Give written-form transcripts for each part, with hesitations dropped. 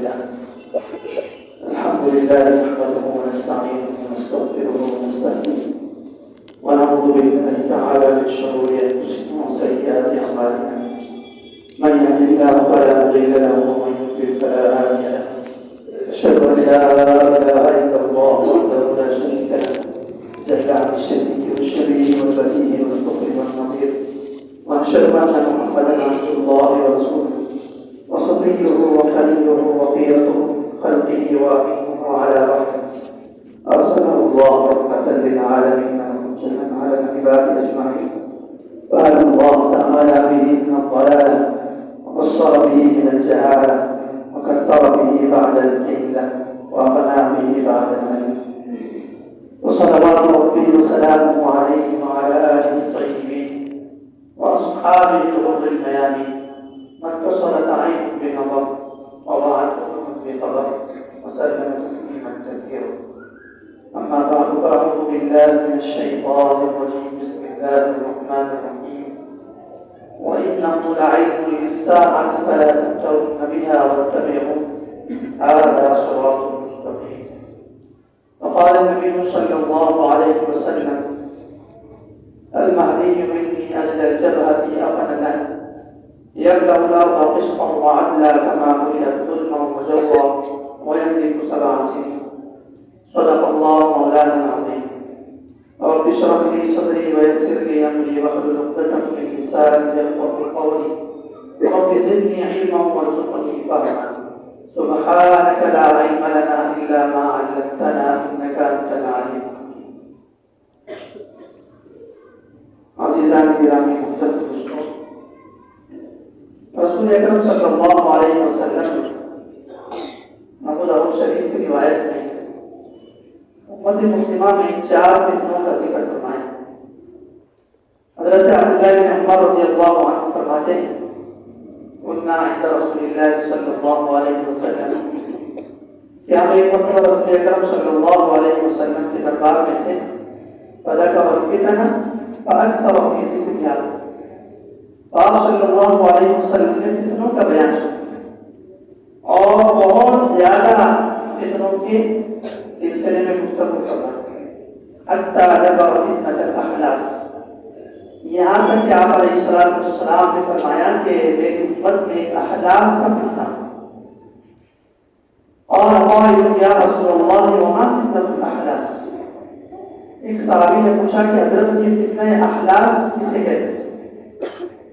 لله الحمد لله نحمده ونستعينه ونستغفره ونستهديه ونعوذ بالله تعالى من شرور انفسنا وسيئات اعمالنا من يهد الله فلا مضل له ومن يضلل فلا هادي له اشهد ان لا اله الا الله وحده لا شريك له جل عن الشريك والشريك والبديع والفقر والنظير واشهد ان محمدا عبد الله ورسوله وصفيه وخليله وخيرته خلقه وامينه على وحده ارسله الله رحمه للعالمين وحجه على العباد اجمعين وهدى الله تعالى به من الضلال وبصر به من الجهاله وكثر به بعد القله واغنى به بعد العلم وصلوات ربي وسلامه عليه وعلى اله الطيبين واصحابه الغر الميامين ما اتصلت عين بنظر وضاعت اذن بخبر وسلم تسليما كثيرا اما بعد فاعوذ بالله من الشيطان الرجيم بسم الله الرحمن الرحيم وانه لعلم للساعه فلا تمترن بها واتبعون هذا صراط مستقيم وقال النبي صلى الله عليه وسلم المهدي مني اجل الجبهه ابدا يبلغ الارض قسطا وعدلا كما بلغت ظلما وجورا ويملك 7 سنين صدق الله مولانا العظيم رب اشرح لي صدري ويسر لي امري واحلل عقدة من لساني يفقهوا قولي رب زدني علما وارزقني فهما سبحانك لا علم لنا الا ما علمتنا انك انت العليم الحكيم. عزیزان گرامی محترم دوستوں، رسول اکرم صلی اللہ علیہ وسلم ابو داؤد شریف کی روایت میں امت مسلمہ میں 4 فتنوں کا ذکر فرمایا۔ حضرت عبداللہ بن عمر رضی اللہ عنہ فرماتے ہیں قلنا عند رسول اللہ صلی اللہ علیہ وسلم کہ ہم ایک مرتبہ رسول اکرم صلی اللہ علیہ وسلم کے دربار میں تھے فذكر الفتن فأكثر في ذكرها، آپ صلی اللہ علیہ وسلم نے فتنوں کا بیان سنا اور بہت زیادہ فتنوں کے سلسلے میں گفتگو فرمایا حتی ذکر فتنة الأحلاس، یہاں تک کہ آپ علیہ السلام نے فرمایا کہ میری امت میں ایک احلاس کا فتنہ اور قالوا یا رسول اللہ وما فتنة الأحلاس، ایک صحابی نے پوچھا کہ حضرت یہ فتنہ احلاس کسے کہتے ہیں؟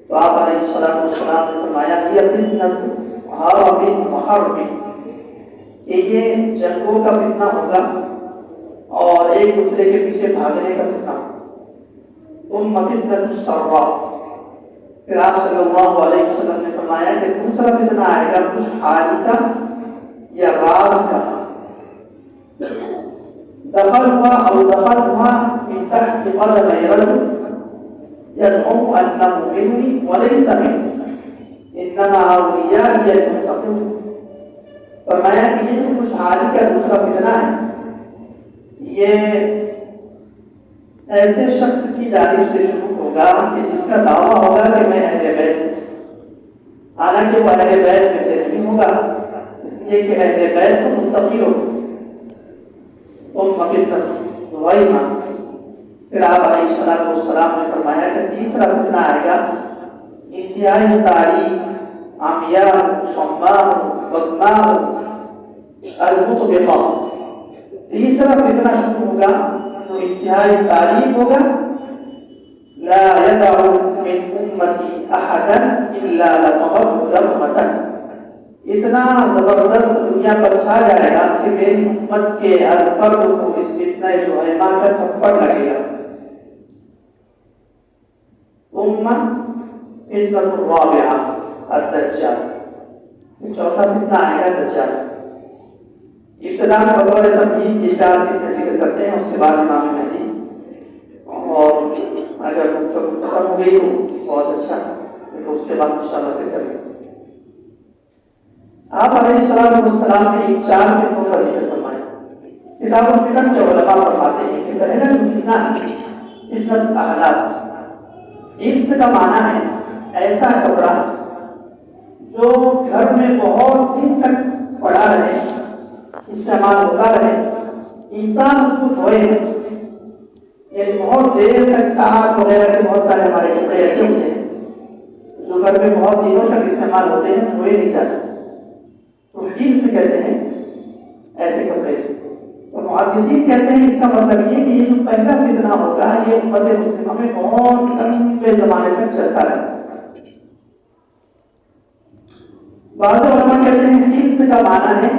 تو آپ علیہ السلام نے فرمایا یہ فتنہ حرب وحرب، کہ یہ جنگوں کا فتنہ ہوگا اور ایک دوسرے کے پیچھے بھاگنے کا فتنہ، ثم فتنة السراء، پھر آپ صلی اللہ علیہ وسلم نے فرمایا کہ دوسرا فتنہ آئے گا خوشحالی کا یا راز کا، دخلها من تحت قدم رجل يزعم انه مني وليس مني انما اوليائي المتقون، فرمایا کہ یہ جو خوشحالی کا دوسرا فتنہ ہے یہ ایسے شخص کی جانب سے شروع ہوگا کہ جس کا دعویٰ ہوگا کہ میں اہل بیت میں سے، حالانکہ وہ اہل بیت میں سے نہیں ہوگا، اس لیے کہ اہل بیت تو متقی ہو۔ پھر آپ علیہ السلام نے فرمایا کہ تیسرا فتنہ آئے گا انتہائی تاریک، عمیاء، صماء، بکماء، المطبقہ، تیسرا فتنہ شروع ہوگا جو انتہائی تاریک ہوگا، لا يدع من امتی احدا الا لطمته لطمة، اتنا زبردست دنیا پر چھا جائے گا کہ میری امت کے ہر فرد کو اس فتنہ زہیمہ کا تھپڑ لگے گا۔ ثم فتنة الرابعة الدجال، چوتھا فتنہ آئے گا دجال۔ ابتدا میں بطور تمہید یہ 4 فتنے ذکر کرتے ہیں، اس کے بعد امام مہدی، اور اگر گفتگو ختم ہو گئی تو بہت اچھا، تو اس کے بعد انشاءاللہ پھر کریں گے۔ آپ علیہ السلام نے 4 فتنوں کا ذکر فرمایا۔ کتاب الفتن کے علماء فرماتے ہیں کہ پہلا فتنہ فتنۃ الاحلاس، اس کا معنی ہے ایسا کپڑا جو گھر میں بہت دن تک پڑا رہے، استعمال ہوتا رہے، انسان اس کو دھوئے، یعنی بہت دیر تک ٹاٹ وغیرہ کے بہت سارے ہمارے کپڑے ایسے ہوتے ہیں جو گھر میں بہت دنوں تک استعمال ہوتے ہیں، دھوئے نہیں جاتے، تو حیل سے کہتے ہیں ایسے کپڑے۔ تو محدثین کہتے ہیں اس کا مطلب یہ کہ یہ جو پہلا فتنہ ہوگا یہ امت مسلمہ میں بہت لمبے زمانے تک چلتا رہے۔ بعض علماء کہتے ہیں حیل کا معنی ہے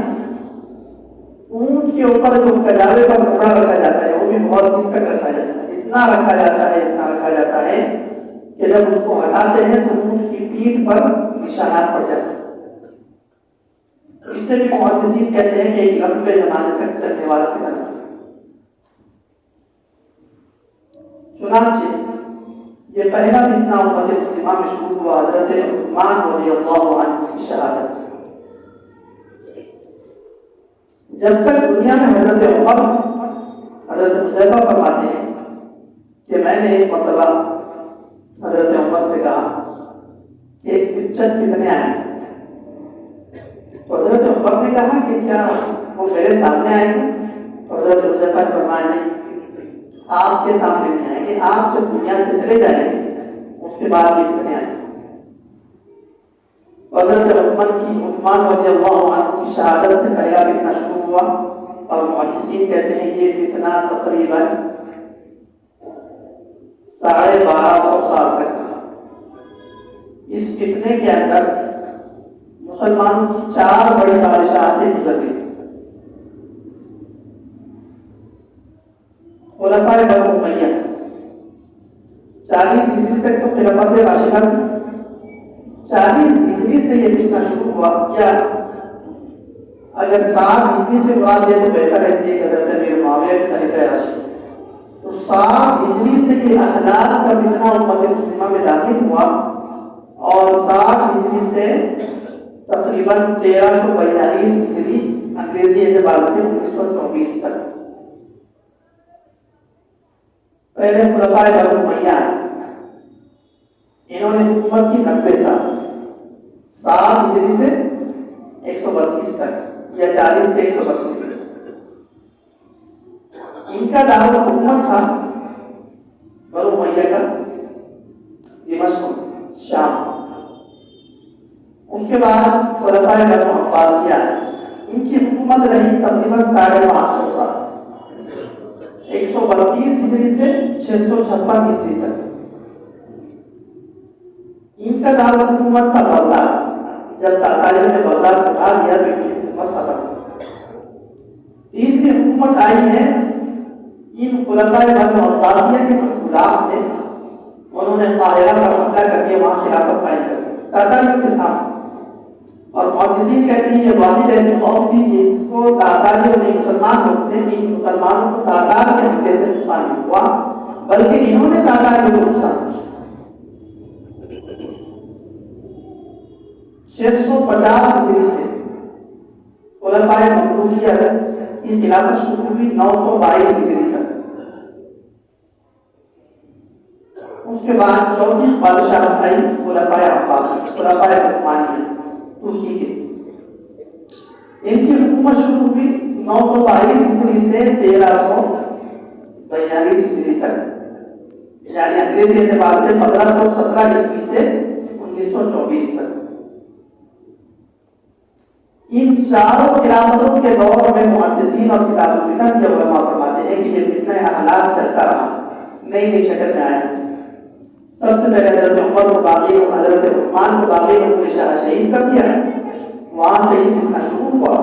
اونٹ کے اوپر جو کجاوے پر کپڑا رکھا جاتا ہے وہ بھی بہت دن تک رکھا جاتا ہے، اتنا رکھا جاتا ہے کہ جب اس کو ہٹاتے ہیں تو اونٹ کی پیٹھ پر نشانات پڑ جاتے ہیں۔ تو اسے بھی محدثین کہتے ہیں کہ ایک لمبے زمانے تک چلنے والا فتنہ۔ چنانچہ یہ پہلا فتنہ امت مسلمہ میں شروع ہوا حضرت عثمان رضی اللہ عنہ کی شہادت سے۔ جب تک دنیا میں حضرت عمر، حضرت حذیفہ فرماتے ہیں کہ میں نے ایک مرتبہ حضرت عمر سے کہا کہ ایک چند فتنے آئے، تو حضرت عمر نے کہا کہ کیا وہ میرے سامنے آئیں گے؟ تو حضرت حذیفہ نے فرمایا نہیں، آپ کے سامنے نہیں آئیں گے، آپ جب دنیا سے چلے جائیں گے اس کے بعد یہ فتنے آئیں گے۔ حضرت عثمان رضی اللہ عنہ کی شہادت سے پہلا فتنہ شروع ہوا، اور محدثین کہتے ہیں یہ فتنہ تقریباً 1250 سال تک رہا۔ اس فتنے کے اندر مسلمانوں کی 4 بڑی بادشاہتیں گزر گئی۔ خلفائے بنو امیہ 40 ہجری تک تو خلافت راشدہ تھی، 40 ہجری سے یہ فتنہ شروع ہوا، یا اگر 60 ہجری سے مراد لے تو بہتر ہے، اس لیے کہ حضرت امیر معاویہ کے خلیفہ راشد، تو 60 ہجری سے یہ احلاس کا فتنہ امت مسلمہ میں داخل ہوا، اور 60 ہجری سے تقریباً 1342 ہجری انگریزی اعتبار سے 1924 تک پہلے خلفائے بنو امیہ انہوں نے حکومت کی 90 سال، 60 ہجری سے 132 تک یا 40 سے 132 تک۔ ان کا دارالحکومت تھا بنو امیہ کا دمشق شام۔ اس کے بعد خلفائے بنو عباسیہ، ان کی حکومت رہی تقریباً 550 سال، 132 ہجری سے 656 ہجری تک۔ ان کا دارالحکومت تھا بغداد، جب تاتاریوں نے بغداد اٹھا لیا تو ان کی حکومت ختم ہو۔ تیسری حکومت آئی ہے ان خلفائے بنو عباسیہ کے کچھ غلام تھے، انہوں نے قاہرہ پر حملہ کر کے وہاں خلافت قائم کر دی تاتاریوں کے ساتھ، اور محدثین کہتے ہیں یہ واحد ایسی قوم تھی جس کو تاتاریوں نے، مسلمان لوگ تھے، ان مسلمانوں کو تاتار کے حملے سے نقصان نہیں ہوا بلکہ انہوں نے تاتاریوں کو نقصان پہنچایا۔ 650 ہجری سے خلفائے مملوکیہ کی خلافت شروع ہوئی 922 ہجری تک۔ اس کے بعد چوتھی بادشاہت آئی خلفائے عباسی، خلفائے عثمانیہ ترکی کے، ان کی حکومت شروع ہوئی 922 ہجری سے 1342 ہجری تک، یعنی انگریزی اعتبار سے 1517 عیسوی سے 1924 تک۔ ان چاروں خلافتوں کے دور میں محدثین اور کتاب الفتن کے علماء فرماتے ہیں کہ یہ فتنہ احلاس چلتا رہا، نئی نئی شکل میں آیا۔ سب سے پہلے حضرت عمر کو باغی اور حضرت عثمان کو باغی اور شہید کر دیا، وہاں سے یہ فتنہ شروع ہوا،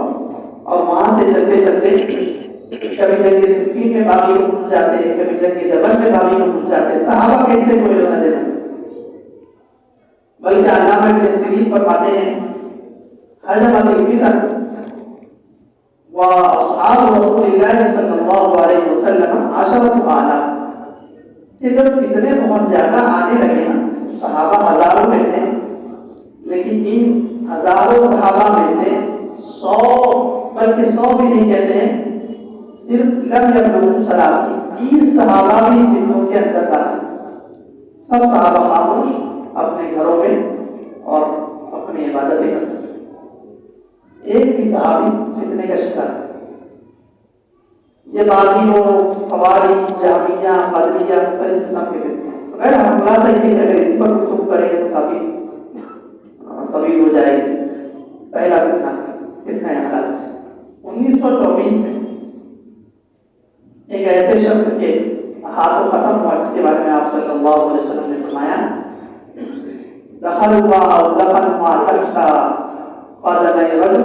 اور وہاں سے چلتے چلتے کبھی جنگ صفین میں باغی کو گھس جاتے، کبھی جنگ جبل میں باغی کو گھس جاتے۔ صحابہ کیسے کوئی لوگ نہ دے، بلکہ علامہ ابن سیرین فرماتے ہیں حجمت الفتن واصحاب رسول اللہ صلی اللہ علیہ وسلم 10 آلاف، کہ جب فتنے بہت زیادہ آنے لگے نا، صحابہ ہزاروں میں تھے، لیکن ان ہزاروں صحابہ میں سے 100 بلکہ 100 بھی نہیں کہتے ہیں، صرف لم یبلغوا 30 صحابہ بھی فتنوں کے اندر داخل، سب صحابہ خاموش اپنے گھروں میں اور اپنی عبادتیں کرتے۔ ایک بھی صحابی فتنے کا شکار، یہ باغی ہو، خوارج، جہمیہ، قادریہ، مختلف قسم کے فتنے ہیں۔ غیر خلاصہ یہ کہ اگر اسی پر گفتگو کریں گے تو کافی طویل ہو جائے گی۔ پہلا فتنہ اخلاص 1924 میں ایک ایسے شخص کے ہاتھوں ختم ہوا جس کے بارے میں آپ صلی اللہ علیہ وسلم نے فرمایا دخل ہوا تحت قدم رجل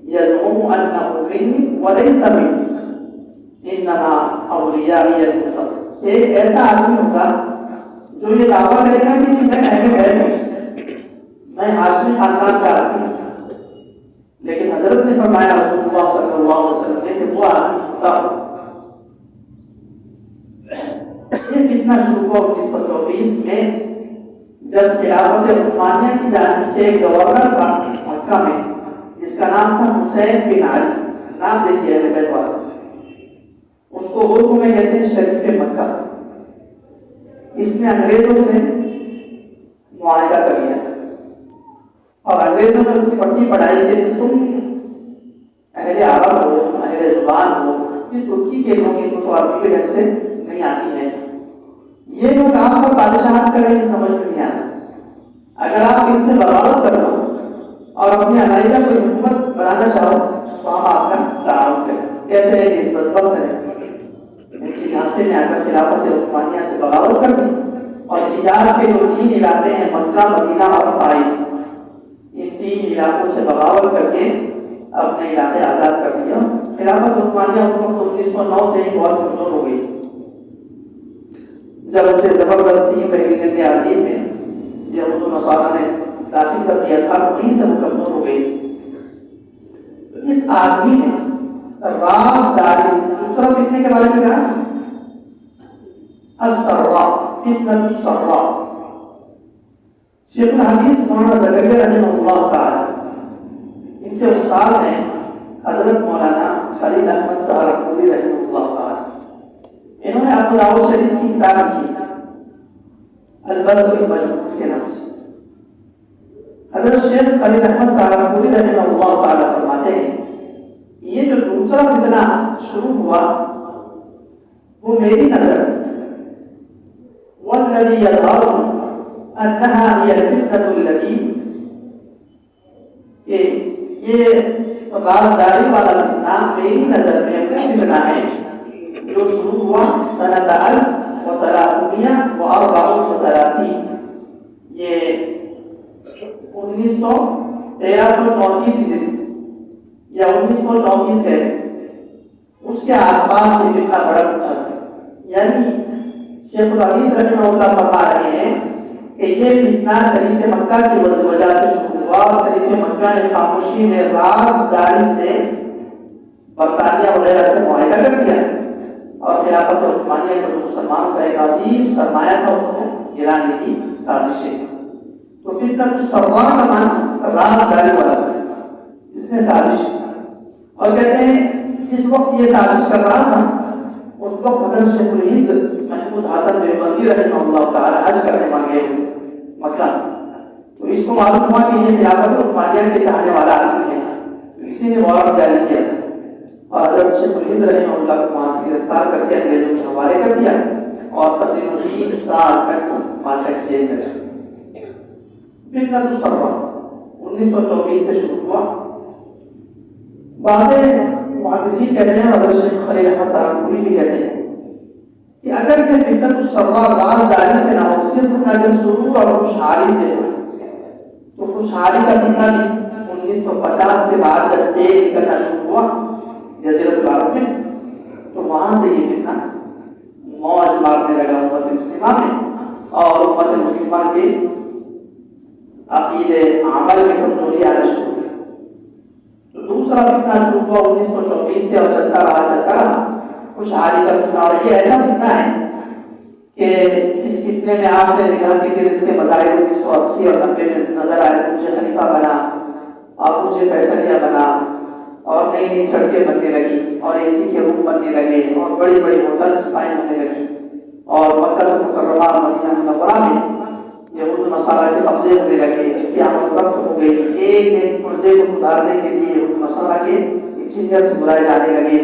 يزعم انه مني وليس مني انما اولیاء المتقون۔ ایک ایسا آدمی ہوگا جو یہ دعویٰ کرے گا کہ میں اہل بیت ہوں، میں ہاشمی خاندان کا آدمی ہوں، لیکن حضرت نے فرمایا رسول اللہ صلی اللہ علیہ وسلم نے کہ وہ آدمی جھوٹا ہو۔ یہ فتنہ شروع ہوا 1924 میں جب خلافت عثمانیہ کی جانب سے ایک گورنر تھا مکہ میں جس کا نام تھا حسین بن علی، نام دیکھیے اہل بیت والا، اس کو اردو میں کہتے ہیں شریف مکہ۔ اس نے انگریزوں سے معاہدہ کر لیا اور انگریزوں نے اس کی پٹی پڑھائی کہ تم اہل عرب ہو، اہل زبان ہو، یہ ترکی کے لوگ، ان کو تو عربی کے ڈھنگ سے نہیں آتی ہے، یہ لوگ آپ کا بادشاہت کریں گے سمجھ میں نہیں آتا، اگر آپ ان سے بغاوت کرو اور اپنی علاحدہ کو حکومت بنانا چاہو تو ہم آپ کا تعاون کریں۔ کہتے ہیں کہ اس بدبخت نے ان کی جھانسے میں آ کر خلافت عثمانیہ سے بغاوت کر دی اور حجاز کے جو 3 علاقے ہیں مکہ، مدینہ اور طائف، ان 3 علاقوں سے بغاوت کر کے اپنے علاقے آزاد کر دیا۔ خلافت عثمانیہ اس وقت 1909 سے ہی بہت کمزور ہو گئی، جب اسے زبردستی پہلی جنگ عظیم میں یہود و نصارہ نے داخل کر دیا تھا، وہیں سے وہ کمزور ہو گئی تھی۔ اس آدمی نے رازداری سے دوسرا فتنے کے بارے میں کہا السراء، فتنة السراء۔ شیخ الحدیث مولانا زکریا رحمہ اللہ تعالی، ان کے استاد ہیں حضرت مولانا خلیل احمد سہارنپوری رحمہ اللہ تعالی، انہوں نے ابو داؤد شریف کی کتاب لکھی البذل المجموع کے نام سے۔ حضرت شیخ خلیل احمد سہارنپوری رحمہ اللہ تعالی فرماتے ہیں یہ جو دوسرا فتنہ شروع ہوا وہ میری نظر والذی یظہر انہا ہی الفتنة التي، کہ یہ رازداری والا فتنہ میری نظر میں وہ فتنہ ہے جو شروع ہوا سنۃ 1334، یہ 1334 ہجری یا 1934 ہے، اس کے آس پاس سے فتنہ بڑھ اٹھا تھا۔ یعنی شیخ الحدیث رحمہ اللہ فرما رہے ہیں کہ یہ فتنہ شریف مکہ کی وجہ سے شروع ہوا اور شریف مکہ نے خاموشی میں رازداری سے برطانیہ وغیرہ سے معاہدہ کر دیا اور خلافت عثمانیہ کا جو مسلمانوں کا ایک عظیم سرمایہ تھا اس کو گرانے کی سازشیں۔ تو فتنہ السراء کا معنی رازداری والا تھا، اس نے سازش، اور کہتے ہیں جس وقت یہ سازش کر رہا تھا اس وقت حضرت شیخ الہند محمود حسن دیوبندی رحمہ اللہ تعالی حج کرنے مانگے مکہ، تو اس کو معلوم ہوا کہ یہ خلافت عثمانیہ کے چاہنے والا آدمی ہے، اسی نے وارنٹ جاری کیا اور حضرت شیخ الہند رحمہ اللہ کو وہاں سے گرفتار کر کے انگریزوں کے حوالے کر دیا اور تقریباً 3 سال تک مانچا کی جیل میں رکھا۔ فتنہ السراء 1924 سے شروع ہوا۔ بعض محدثین کہتے ہیں، حضرت شیخ خلیل احمد سہارنپوری بھی کہتے ہیں کہ اگر یہ فتنہ السراء رازداری سے نہ ہو، صرف اگر سرور اور خوشحالی سے ہو، تو خوشحالی کا فتنہ بھی 1950 کے بعد جب تیل نکلنا شروع ہوا جزیرۃ العرب میں، تو وہاں سے یہ فتنہ موج مارنے لگا امت مسلمہ میں، اور امت مسلمہ کے عقیدے عمل میں کمزوری آنا شروع ہوئی۔ تو دوسرا فتنہ شروع ہوا 1924 سے اور چلتا رہا خوشحالی کا فتنہ، اور یہ ایسا فتنہ ہے کہ اس فتنے میں آپ نے دیکھا کہ اس کے مظاہر 1980 اور 90 میں نظر آئے، مجھے خلیفہ بنا اور مجھے فیصلیہ بنا اور نئی نئی سڑکیں بننے لگی اور اے سی کے روم بننے لگے اور بڑی بڑی ہوٹلز قائم ہونے لگی، اور مکہ المکرمہ اور مدینہ منورہ میں یہود و نصارہ کے قبضے ہونے لگے، قیامت رفت ہو گئی، ایک ایک پرزے کو سدھارنے کے لیے یہود و نصارہ کے انجینئر سے بلائے جانے لگے،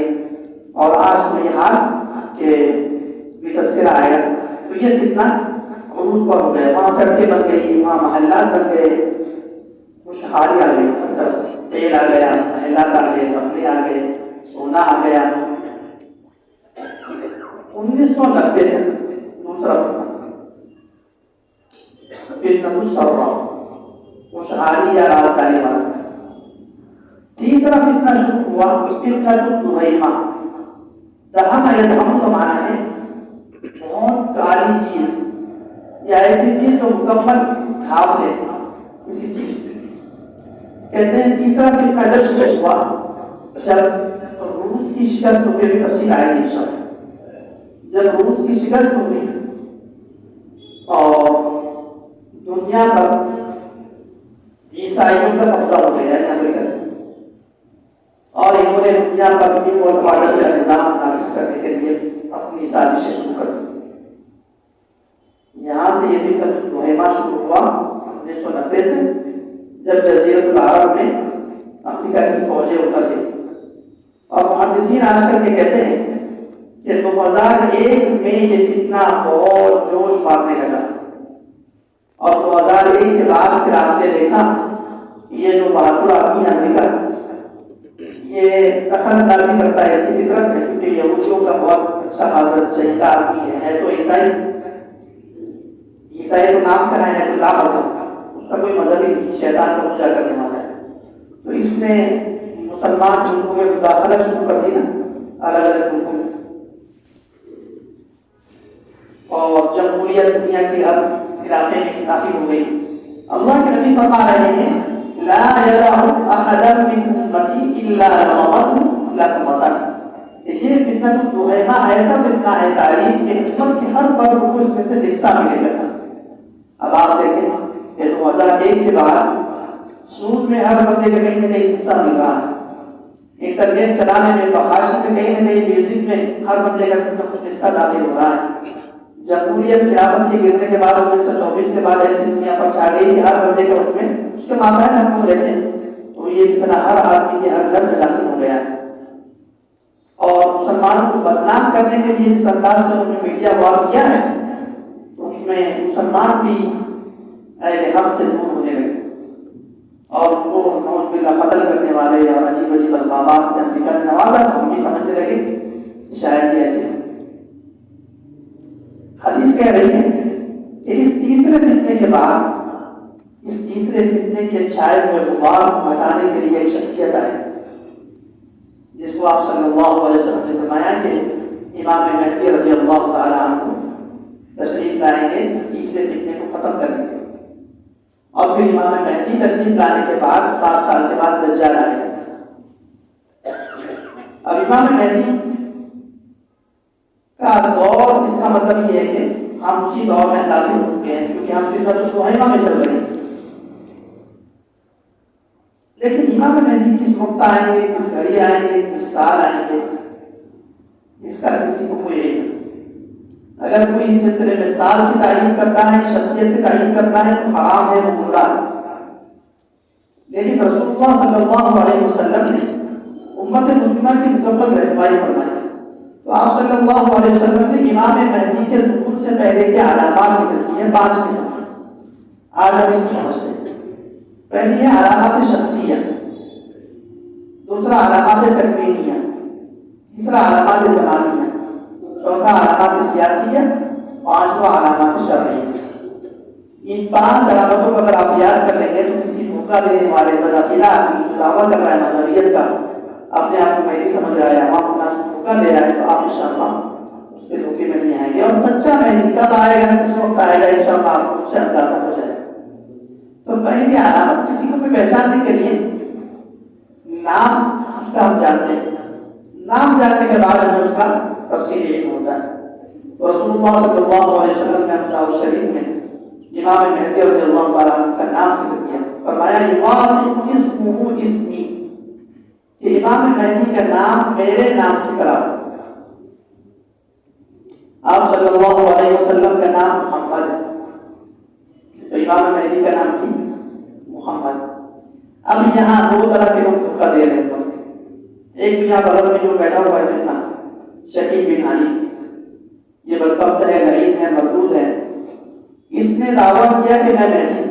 اور آج تو یہ حال کہ بھی تذکرہ آئے گا۔ تو یہ فتنہ عروج پر ہو گیا، وہاں سڑکیں بن گئی، وہاں محلات بن گئے، خوشحالی آ گئی، ہر طرف سے تیل آ گیا، محلات آ گئے، بکلے آ گئے، سونا آ گیا۔ 1990 تک دوسرا فتنہ السرا، خوشحالی یا رازداری والا۔ تیسرا فتنہ شروع ہوا فتنہ الدہیمہ۔ دہم یدہم کا معنی ہے بہت کالی چیز یا ایسی چیز جو مکمل ڈھانپ دے کسی چیز کو۔ کہتے ہیں تیسرا فتنہ جب شروع ہوا جب روس کی شکست ہوئی، بھی تفصیل آئے گی انشاءاللہ۔ جب روس کی شکست ہوئی اور دنیا پر عیسائیوں کا قبضہ ہو گیا، یعنی امریکہ، اور انہوں نے دنیا پر بھی ورلڈ آرڈر کا نظام نافذ کرنے کے لیے اپنی سازشیں شروع کر دی۔ یہاں سے یہ فتنہ الدہیمہ شروع ہوا 1990 سے، جب جزیرۃ العرب میں امریکہ کی فوجیں اتر گئی۔ اور محدثین آج کل کے کہتے ہیں کہ 2001 میں یہ فتنہ بہت جوش مارنے لگا، اور 2001 کے بعد پھر آپ نے دیکھا یہ جو بہادر آدمی ہے امریکہ، یہ دخل اندازی کرتا ہے، اس کی فطرت ہے، کیونکہ یہودیوں کا بہت اچھا حاضر چہیدہ آدمی ہے تو عیسائی تو نام کا ہے تو لا مذہب، اس کا کوئی مذہب ہی نہیں، شیطان کا پوجا کرنے والا ہے۔ تو اس نے مسلمان ملکوں میں مداخلت شروع کر دی نا، الگ الگ ملکوں میں، اور جمہوریت دنیا کے ہر علاقے میں نافذ ہو گئی۔ اللہ کے نبی فرما رہے ہیں لا يرى احدا من امتي الا رغبته لقمه۔ یہ فتنہ الدہیمہ ایسا فتنہ ہے تاریخ کے امت کے ہر فرد کو اس میں سے حصہ ملے گا۔ اب آپ دیکھیں کہ 2001 کے بعد سود میں ہر بندے کا کہیں نہ کہیں حصہ مل رہا ہے، انٹرنیٹ چلانے میں، فحاشی میں، کہیں نہ کہیں میوزک میں ہر بندے کا کچھ نہ کچھ حصہ داخل ہو رہا ہے۔ جمہوریت خلافت کے گرنے کے بعد 1924 کے بعد ایسی دنیا پر چھا گئی کہ ہر بندے کا اس میں اس کے مابین ہم لوگ رہتے ہیں، تو یہ اتنا ہر آدمی کے ہر گھر میں داخل ہو گیا ہے۔ اور مسلمانوں کو بدنام کرنے کے لیے جس انداز سے انہوں نے میڈیا وار کیا ہے، تو اس میں مسلمان بھی اہل حق سے دور ہونے لگے، اور ان کو نعوذ باللہ قتل کرنے والے اور عجیب عجیب القابات سے امریکہ نے نوازا، تو ہم بھی سمجھنے لگے کہ شاید یہ ایسے۔ حدیث کہہ رہی ہے کہ اس تیسرے فتنے کے بعد، اس تیسرے فتنے کے چھائے ہوئے غبار کو ہٹانے کے لیے ایک شخصیت آئی، جس کو آپ صلی اللہ علیہ وسلم نے فرمایا کہ امام مہدی رضی اللہ تعالیٰ عنہ تشریف لائیں گے اس تیسرے فتنے کو ختم کرنے کے، اور پھر امام مہدی تشریف لانے کے بعد 7 سال کے بعد دجال آئے گا۔ اب امام مہدی کا دور، اس کا مطلب یہ ہے کہ ہم اسی دور میں داخل ہو چکے ہیں، کیونکہ ہم فتنہ الدہیمہ میں چل رہے ہیں۔ لیکن امام مہدی کس وقت آئیں گے، کس گھڑی آئیں گے، کس سال آئیں گے، اس کا کسی کو کوئی نہیں۔ اگر کوئی اس سلسلے میں سال کی تعین کرتا ہے، شخصیت کی تعین کرتا ہے تو حرام ہے، وہ گمراہ ہے۔ لیکن رسول اللہ صلی اللہ علیہ وسلم نے امت مسلمہ کی مکمل رہنمائی فرمائی، تو آپ صلی اللہ علیہ وسلم نے امام مہدی کے ظہور سے پہلے کے علامات ذکر کی ہیں 5 قسم کی۔ آج ہم اس کو سمجھتے ہیں۔ پہلی ہے علامات شخصیہ، دوسرا علامات تکوینیہ، تیسرا علامات زمانیہ، چوتھا علامات سیاسیہ، پانچواں علامات شرعیہ۔ ان 5 علامتوں کو اگر آپ یاد کر لیں گے تو کسی دھوکہ دینے والے بدعقیدہ آدمی جو دعویٰ کر رہا ہے مذہبیت کا، اپنے آپ کو مہدی سمجھ رہا ہے، عوام الناس کو دھوکہ دے رہا ہے، تو آپ انشاءاللہ اس کے دھوکے میں نہیں آئیں گے۔ اور سچا مہدی کب آئے گا، کس وقت آئے گا، انشاءاللہ آپ کو اس سے اندازہ ہو جائے گا۔ تو پہلی علامت، کسی کو بھی پہچاننے کے لیے نام اس کا ہم جانتے ہیں، نام جاننے کے بعد ہمیں اس کا تفصیل علم ہوتا ہے۔ تو رسول اللہ صلی اللہ علیہ وسلم نے ابو شریف میں امام مہدی رضی اللہ تعالیٰ عنہ کا نام ذکر کیا، فرمایا یوافق اسمہ اسمی، کہ امام مہدی کا نام میرے نام کی طرح۔ آپ صلی اللہ علیہ وسلم کا نام محمد ہے، تو امام مہدی کا نام تھی محمد۔ اب یہاں دو طرح کے لوگ دھوکہ دے رہے ہیں، ایک یہاں بغل میں جو بیٹھا ہوا ہے فتنہ شکیب بن حنیف، یہ بدبخت ہے، لعین ہے، مردود ہے، اس نے دعویٰ کیا کہ میں مہدی ہوں۔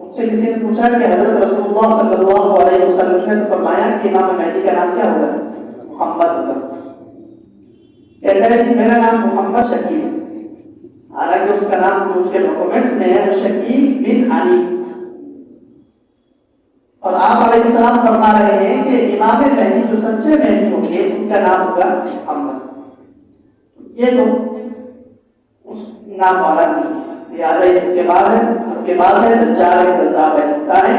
اس سے کسی نے پوچھا کہ حضرت رسول اللہ صلی اللہ علیہ وسلم نے فرمایا کہ امام مہدی کا نام کیا ہوگا؟ محمد ہوگا۔ کہتا ہے کہ میرا نام محمد شکیب ہے، حالانکہ اس کا نام جو اس کے ڈاکومنٹس میں ہے وہ شکیب بن حنیف، اور آپ علیہ السلام فرما رہے ہیں کہ امام مہدی جو سچے مہدی ہوں گے ان کا نام ہوگا محمد۔ یہ تو اس نام والا نہیں ہے، لہٰذا یہ کے بعد ہے، دجال ہے، کذاب ہے، جھوٹا ہے،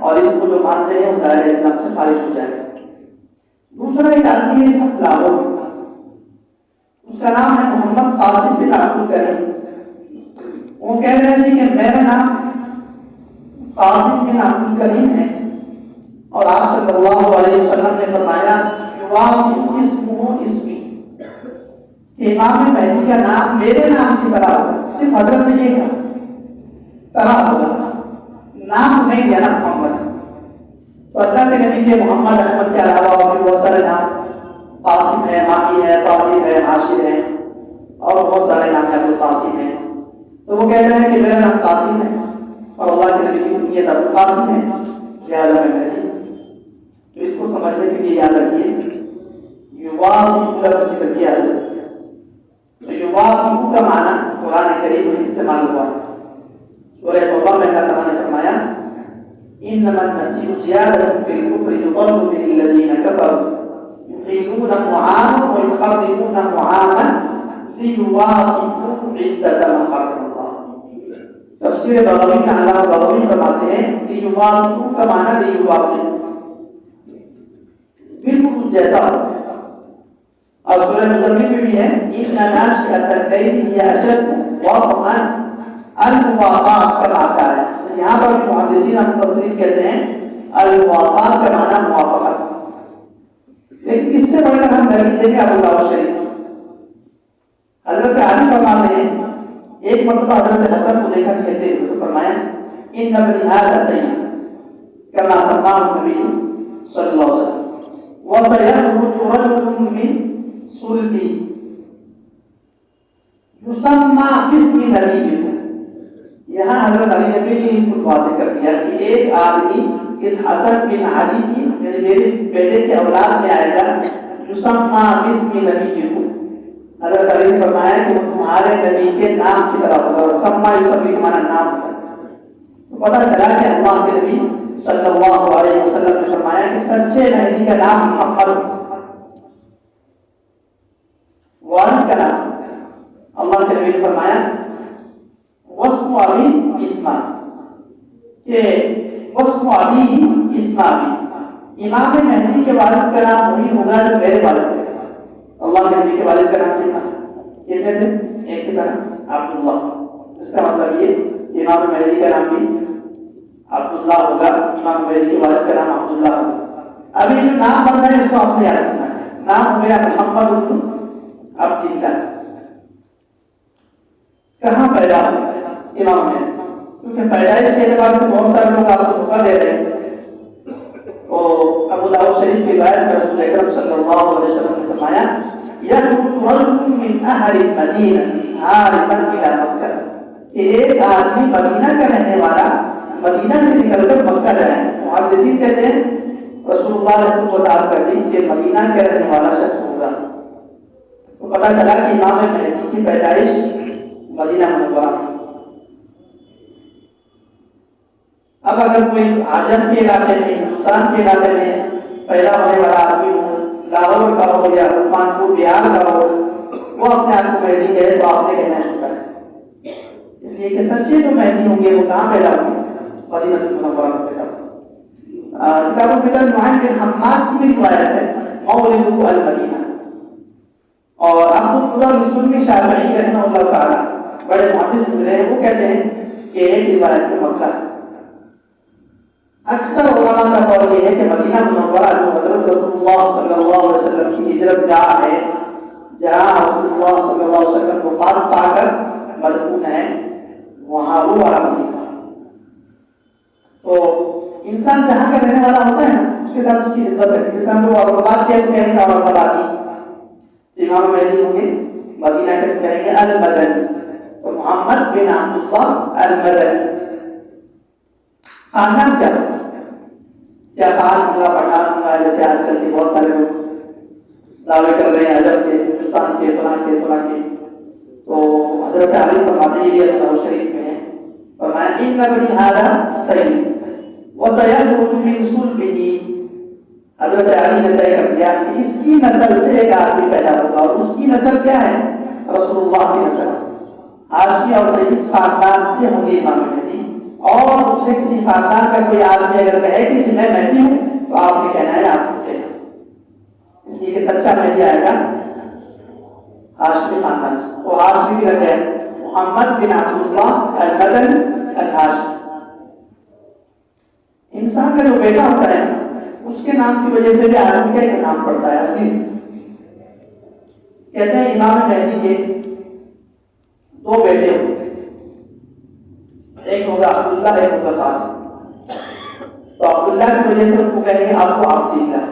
اور اس کو جو مانتے ہیں وہ دائرہ اسلام سے خارج ہو جائے گا۔ دوسرا ایک آدمی ہے لاہور، اس کا نام ہے محمد قاسم بن عبد الکریم۔ وہ کہہ رہے ہیں کہ میرا نام قاسم بن عبد الکریم ہے، اور آپ صلی اللہ علیہ وسلم نے فرمایا اسمی کہ امام مہدی کا نام میرے نام کی طرح ہوگا، صرف حضرت نے یہ کہا طرح ہوگا، نام نہیں دیا نا محمد۔ تو اللہ کے نبی کے محمد احمد کے علاوہ اور بہت سارے نام، قاسم ہے، ماہی ہے، طاہر ہے، عاشر ہے، اور بہت سارے نام ابو القاسم ہیں۔ تو وہ کہہ رہے ہیں کہ میرا نام قاسم ہے اور اللہ کے نبی کی کنیت ابو القاسم ہے، لہٰذا میں مہدی۔ تو اس کو سمجھنے کے لیے یاد رکھیے یواضع لفظ ذکر کیا ہے، تو یواضع کا معنی قرآن کریم میں استعمال ہوا ہے۔ سورہ توبہ میں اللہ تعالیٰ نے فرمایا انما النسیء زیادۃ فی الکفر یضل به الذین کفروا یحلونہ عاما ویحرمونہ عاما لیواظبوا عدۃ ما حرم اللہ۔ تفسیر بغوی میں علامہ بغوی فرماتے ہیں لیواظبوا کا معنی لیواظبوا، بالکل اس جیسا ہوتا ہے۔ اور سورہ مزمل میں بھی ہے ان ناشئۃ الليل هي اشد وطئا المواقعات کا آتا ہے، یہاں پر بھی محدثین اور مفسرین کہتے ہیں المواقعات کا معنی موافقت، لیکن اس سے بڑھ کر ہم دلیل دیں گے ابو داؤد شریف۔ حضرت علی فرماتے ہیں ایک مرتبہ حضرت حسن کو دیکھا کہتے ہوئے تو فرمایا ان ابن هذا سید کما سماه النبی صلی اللہ علیہ وسلم وسيخرج رجل من صلبی یسمى باسم نبیکم۔ یہاں حضرت علی نے بالکل واضح کر دیا کہ ایک آدمی اس حسن بن علی کی یعنی میرے بیٹے کے اولاد میں آئے گا، یسمى باسم نبیکم۔ حضرت علی نے فرمایا کہ وہ تمہارے نبی کے نام کی طرح ہوگا، اور سما یسمی کا معنی نام ہوگا۔ تو پتہ چلا کہ اللہ کے نبی صلی اللہ علیہ وسلم نے فرمایا کہ سچے مہدی کا نام محمد، والد کا نام اللہ کے نبی نے فرمایا واسم ابی اسما، کہ واسم ابی اسما ابی، امام مہدی کے والد کا نام وہی ہوگا جو میرے والد کا۔ اللہ کے نبی کے والد کا نام کتنا کتنے تھے؟ ایک کی طرح عبداللہ۔ اس کا مطلب یہ امام مہدی کا نام بھی عبداللہ ہوگا، امام مہدی کے والد کا نام عبداللہ ہوگا۔ ابھی جو نام بن رہا ہے اس کو آپ نے یاد رکھنا ہے، نام ہو گیا محمد بن عبداللہ۔ کہاں پیدا ہوا امام مہدی؟ کیونکہ پیدائش کے اعتبار سے بہت سارے لوگ آپ کو دھوکہ دے رہے ہیں۔ تو ابو داؤد شریف کی روایت میں رسول اکرم صلی اللہ علیہ وسلم نے فرمایا یخرج رجل من اہل المدینہ ہاربا الی مکہ، کہ ایک آدمی مدینہ کا رہنے والا مدینہ سے نکل کر مکہ جائے۔ محدثین کہتے ہیں رسول اللہ نے خود وضاحت کر دی کہ مدینہ کے رہنے والا شخص ہوگا۔ تو پتہ چلا کہ امام مہدی کی پیدائش مدینہ منورہ میں۔ اب اگر کوئی عجم کے علاقے میں، ہندوستان کے علاقے میں پیدا ہونے والا آدمی ہو، لاہور کا ہو یا عثمان پور بہار کا ہو، وہ اپنے آپ کو مہدی کہے تو آپ نے کہنا شکر ہے، اس لیے کہ سچے جو مہدی ہوں گے وہ کہاں پیدا ہوں گے؟ مدینہ منورہ میں پیدا ہوں گے۔ کتاب الفتن نعیم بن حماد کی بھی روایت ہے مولدہ المدینہ، اور عبد اللہ سنی شافعی رحمہ اللہ تعالی بڑے محدث گزرے ہیں، وہ کہتے ہیں کہ ایک روایت میں مکہ ہے۔ اکثر علماء کا قول یہ ہے کہ مدینہ منورہ جو حضرت رسول اللہ صلی اللہ علیہ وسلم کی ہجرت گاہ ہے، جہاں رسول اللہ صلی اللہ علیہ وسلم وفات پا کر مدفون ہیں، وہاں وہ والا مدینہ تو انسان جہاں کا رہنے والا ہوتا ہے نا اس کے ساتھ اس کی نسبت ہے. جس طرح ہم لوگ اورنگ آباد کیا تو کہیں گے اورنگ آبادی، امام مہدی ہوں گے مدینہ کے تو کہیں گے المدنی. تو محمد بن عبداللہ المدنی. خاندان کیا ہوتا ہے؟ کیا خان ہوگا، پٹھان ہوگا، جیسے آج کل کے بہت سارے لوگ دعوے کر رہے ہیں عجب کے، ہندوستان کے، فلاں کے، فلاں کے. تو حضرت علی فرماتے ہیں، یہ بھی شریف میں ہے، فرمایا ان بنی ھذا سید وسيخرج من صلبه. حضرت علی نے طے کر دیا کہ اس کی نسل سے ایک آدمی پیدا ہوگا، اور اس کی نسل کیا ہے؟ رسول اللہ کی نسل. ہاشمی اور سید خاندان سے ہوں گے امام مہدی. اور دوسرے کسی خاندان کا کوئی آدمی اگر کہے کہ میں مہدی ہوں تو آپ نے کہنا ہے آپ جھوٹے ہیں، اس لیے کہ سچا مہدی آئے گا ہاشمی خاندان سے. وہ ہاشمی بھی رکھے محمد بن عبداللہ المدنی الہاشمی. انسان کا جو بیٹا ہوتا ہے اس کے نام کی وجہ سے بھی آدمی کا ایک نام پڑتا ہے. آدمی کہتے ہیں امام مہدی کے دو بیٹے ہوتے ہیں، ایک ہوگا عبداللہ، ایک ہوگا قاسم. تو عبداللہ کی وجہ سے ان کو کہیں گے ابو عبداللہ،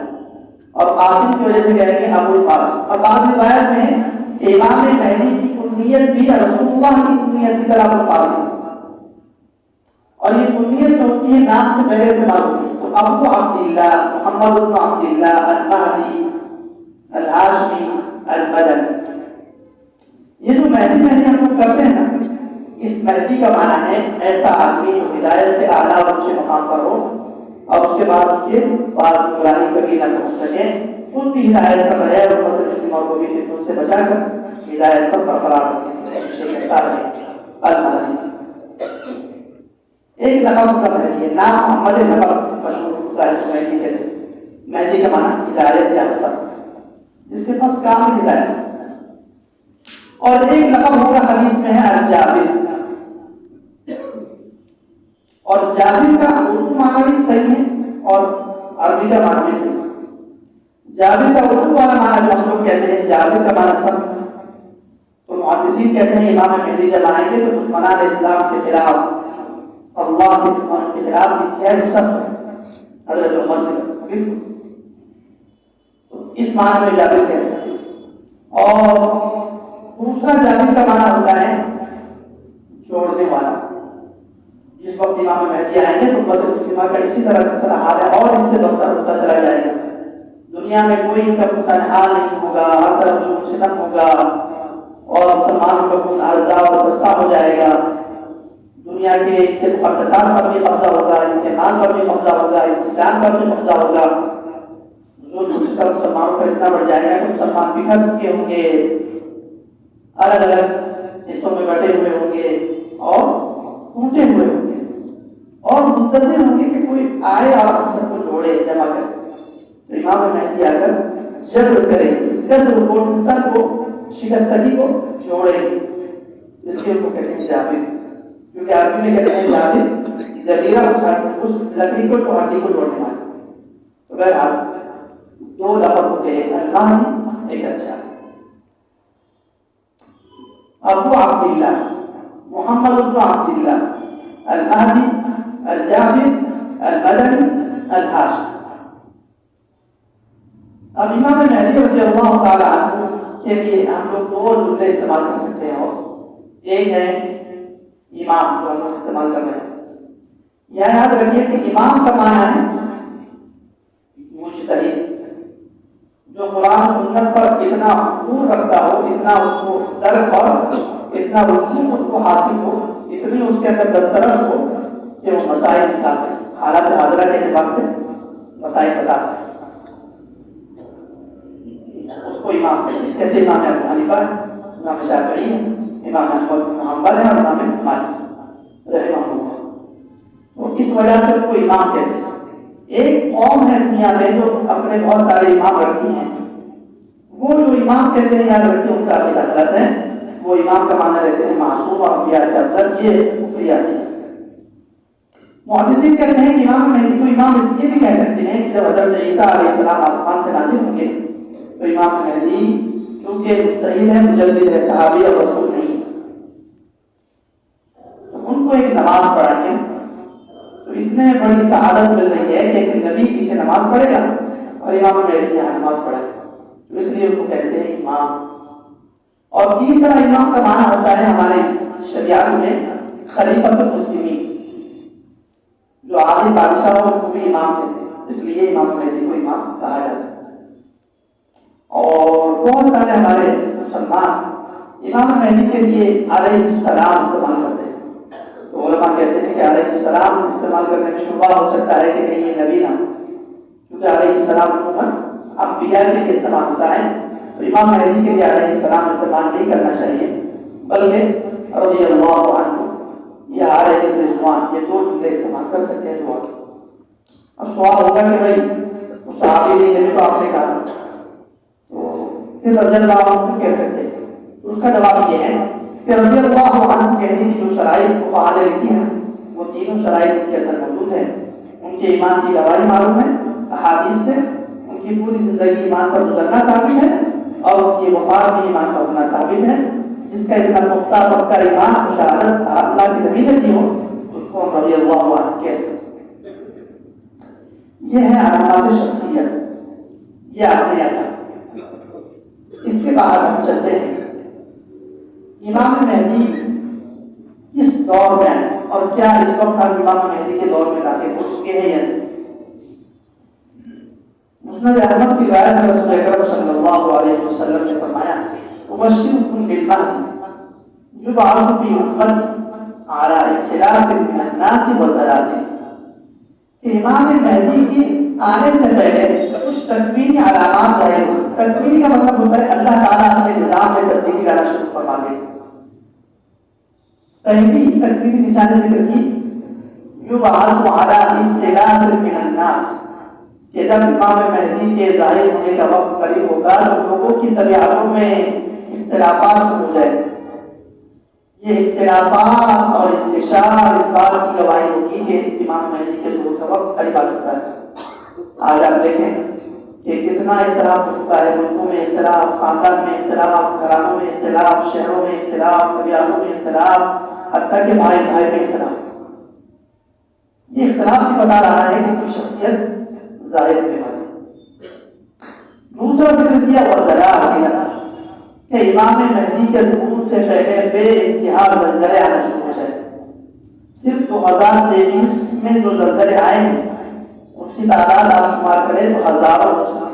اور قاسم کی وجہ سے کہیں گے ابو القاسم. اور بعض روایت میں امام مہدی کی کنیت بھی رسول اللہ کی کنیت کی طرح ابو القاسم، اور یہ کنیت جو ہوتی ہے نام سے پہلے سے معلوم ہوتی ہے. تو ابو عبداللہ، محمد بن عبداللہ المہدی الہاشمی المدنی. یہ جو مہدی مہدی ہم لوگ کرتے ہیں نا، اس مہدی کا معنی ہے ایسا آدمی جو ہدایت کے اعلیٰ اور اونچے مقام پر ہو، اور اس کے بعد اس کے پاس گمراہی کبھی نہ پہنچ سکے، خود بھی ہدایت پر رہے اور امت مسلمہ کو بھی فتنوں سے بچا کر ہدایت پر برقرار رکھنے کی کوشش کرتا رہے. المہدی ایک لقب کا مہدی ہے، نام محمد لقب مشہور ہو چکا ہے. مہدی کہتے ہیں، مہدی کا معنی ہدایت یافتہ، جس کے پاس کام ہدایت. اور ایک لقب ہوگا حدیث میں ہے الجابر، اور جابر کا اردو معنی بھی صحیح ہے اور عربی کا معنی بھی صحیح ہے. جابر کا اردو والا معنی جو ہم لوگ کہتے ہیں جابر کا معنی سب، تو محدثین کہتے ہیں امام مہدی جب آئیں گے تو دشمنان اسلام کے خلاف، اللہ کے دشمنوں کے خلاف خیر سب حضرت عمر کے بالکل. تو اس معنی میں جابر کہہ سکتے ہیں. اور دوسرا جابر کا معنی ہوتا ہے چھوڑنے والا. جس وقت امام مہدی آئیں گے تو امت مسلمہ کا اسی طرح حال ہے اور اس سے بدتر ہوتا چلا جائے گا. دنیا میں کوئی ان کا حال نہیں ہوگا، ہر طرف ظلم ستم ہوگا، اور مسلمانوں کا خون ارزاں اور سستا ہو جائے گا. دنیا کے مقدسات پر بھی قبضہ ہوگا، ان کے مال پر بھی قبضہ ہوگا، ان کی جان پر بھی قبضہ ہوگا. ظلم ستم مسلمانوں پر اتنا بڑھ جائے گا کہ مسلمان بکھر چکے ہوں گے، الگ الگ حصوں میں بٹے ہوئے ہوں گے اور ٹوٹے ہوئے ہوں گے، اور منتظر ہوں گے کہ کوئی آئے اور ہم سب کو جوڑے، جمع کرے. تو امام مہدی آ کر جبر کرے، اس قصر کو، ٹوٹن کو، شکستگی کو جوڑے. اس لیے ان کو کہتے ہیں جابر، کیونکہ عربی میں کہتے ہیں جابر جبیرہ اس لکڑی کو تو ہڈی کو جوڑنے والا. تو بہرحال دو لقب ہوتے ہیں، المہدی ایک اچھا. ابو عبداللہ محمد بن عبداللہ المہدی الجابر المدنی الہاشمی. اب امام مہدی رضی اللہ تعالی عنہ کے لیے ہم لوگ دو جملے استعمال کر سکتے ہیں، اور ایک ہے امام جو ہم لوگ استعمال کر رہے ہیں. یہ یاد رکھیے کہ امام کا معنی ہے مجتہد، جو قرآن سنت پر اتنا عبور رکھتا ہو، اتنا اس کو درک اور اتنا رسوخ اس کو حاصل ہو، اتنی اس کے اندر دسترس ہو کہ وہ مسائل نکال سکے، حالات حاضرہ کے اعتبار سے مسائل بتا سکے، اس کو امام کہتے ہیں. جیسے امام ابو حنیفہ ہے، امام شافعی ہے، امام احمد بن حنبل ہے، اور امام مالک رحمہ اللہ. تو اس وجہ سے ان کو امام کہتے ہیں. ایک قوم ہے دنیا میں جو اپنے بہت سارے امام رکھتی ہیں، وہ جو امام کہتے ہیں یاد رکھتے ہیں ان کا عقیدہ غلط ہے. وہ امام کا معنی لیتے ہیں معصوم اور انبیاء سے افضل، یہ کفریات ہے. محدثین کہتے ہیں کہ امام مہدی کو امام اس لیے بھی کہہ سکتے ہیں کہ جب حضرت عیسیٰ علیہ السلام آسمان سے نازل ہوں گے تو امام مہدی چونکہ مستحیل ہے، مجدد ہے، صحابی اور رسول نہیں، تو ان کو ایک نماز پڑھائیں گے. تو اتنے بڑی سعادت مل رہی ہے کہ ایک نبی پیچھے نماز پڑھے گا اور امام مہدی یہاں نماز پڑھے گا، تو اس لیے ان کو کہتے ہیں امام۔ اور تیسرا امام کا معنی ہوتا ہے ہمارے شریعت میں خلیفۃ المسلمین، جو عادل بادشاہ ہو اس کو بھی امام کہتے ہیں، اس لیے امام مہدی کو امام کہا جا سکتا ہے۔ اور بہت سارے ہمارے مسلمان امام مہدی کے لیے علیہ السلام استعمال کرتے ہیں، تو علماء کہتے ہیں کہ علیہ السلام استعمال کرنے میں شبہ ہو سکتا ہے کہ کہیں یہ نبی نہ، کیونکہ علیہ السلام عموماً انبیاء کے لیے استعمال ہوتا ہے، تو امام مہدی کے لیے علیہ السلام استعمال نہیں کرنا چاہیے، بلکہ رضی اللہ عنہ یا علیہ الرضوان، یہ دو جملے استعمال کر سکتے ہیں دعا کے۔ اب سوال ہوگا کہ بھائی صحابی نہیں ہے تو آپ نے کہا پھر رضی اللہ عنہ کہہ سکتے ہیں، تو اس کا جواب یہ ہے کہ رضی اللہ عنہ کہنے کی جو شرائط فقہاء نے لکھی ہیں وہ تینوں شرائط ان کے اندر موجود ہیں۔ ان کے ایمان کی گواہی معلوم ہے احادیث سے، ان کی پوری زندگی ایمان پر گزرنا ثابت ہے، اور ان کی وفات بھی ایمان پر ہونا ثابت ہے۔ جس کا اتنا پختہ پکا ایمان و شہادت اللہ کے نبی نے دی ہو اس کو ہم رضی اللہ عنہ کہہ سکتے ہیں۔ یہ ہے علامات شخصیت، یہ آپ نے یاد رکھنا۔ اس کے بعد ہم چلتے ہیں امام مہدی اس دور میں، اور کیا اس وقت ہم امام مہدی کے دور میں داخل ہو چکے ہیں یا نہیں۔ مسند احمد کی روایت میں رسول اکرم صلی اللہ علیہ وسلم نے فرمایا ابشرکم بالمہدی یبعث فی امتی علی اختلاف من الناس وسلاسل، کہ امام مہدی کی آنے سے پہلے کچھ تکوینی علامات ظاہر ہوئی۔ تکوینی کا مطلب ہوتا ہے اللہ تعالیٰ اپنے نظام میں تبدیلی لانا شروع فرما دے۔ پہلی تکوینی نشانی ذکر کی یبعث علی اختلاف من الناس، کہ جب امام مہدی کے ظاہر ہونے کا وقت قریب ہوگا تو لوگوں کی طبیعتوں میں اختلافات شروع ہو جائے۔ یہ اختلافات اور انتشار اس بات کی گواہی ہوگی کہ امام مہدی کے ظہور کا وقت قریب آ چکا ہے۔ آج آپ دیکھیں کہ کتنا اختلاف ہو چکا ہے، ملکوں میں اختلاف، خاندان میں اختلاف، گھرانوں میں اختلاف، شہروں میں اختلاف، طبیعتوں میں اختلاف، حتیٰ کہ بھائی بھائی میں اختلاف۔ یہ اختلاف بھی بتا رہا ہے کہ کوئی شخصیت ظاہر ہونے والی۔ دوسرا ذکر کیا وزلازل، کہ امام مہدی کے ظہور سے پہلے بے انتہا زلزلے آنا شروع ہو جائے۔ صرف 2023 میں جو زلزلے آئے ہیں اس کی تعداد آپ شمار کریں تو ہزاروں مسلمان،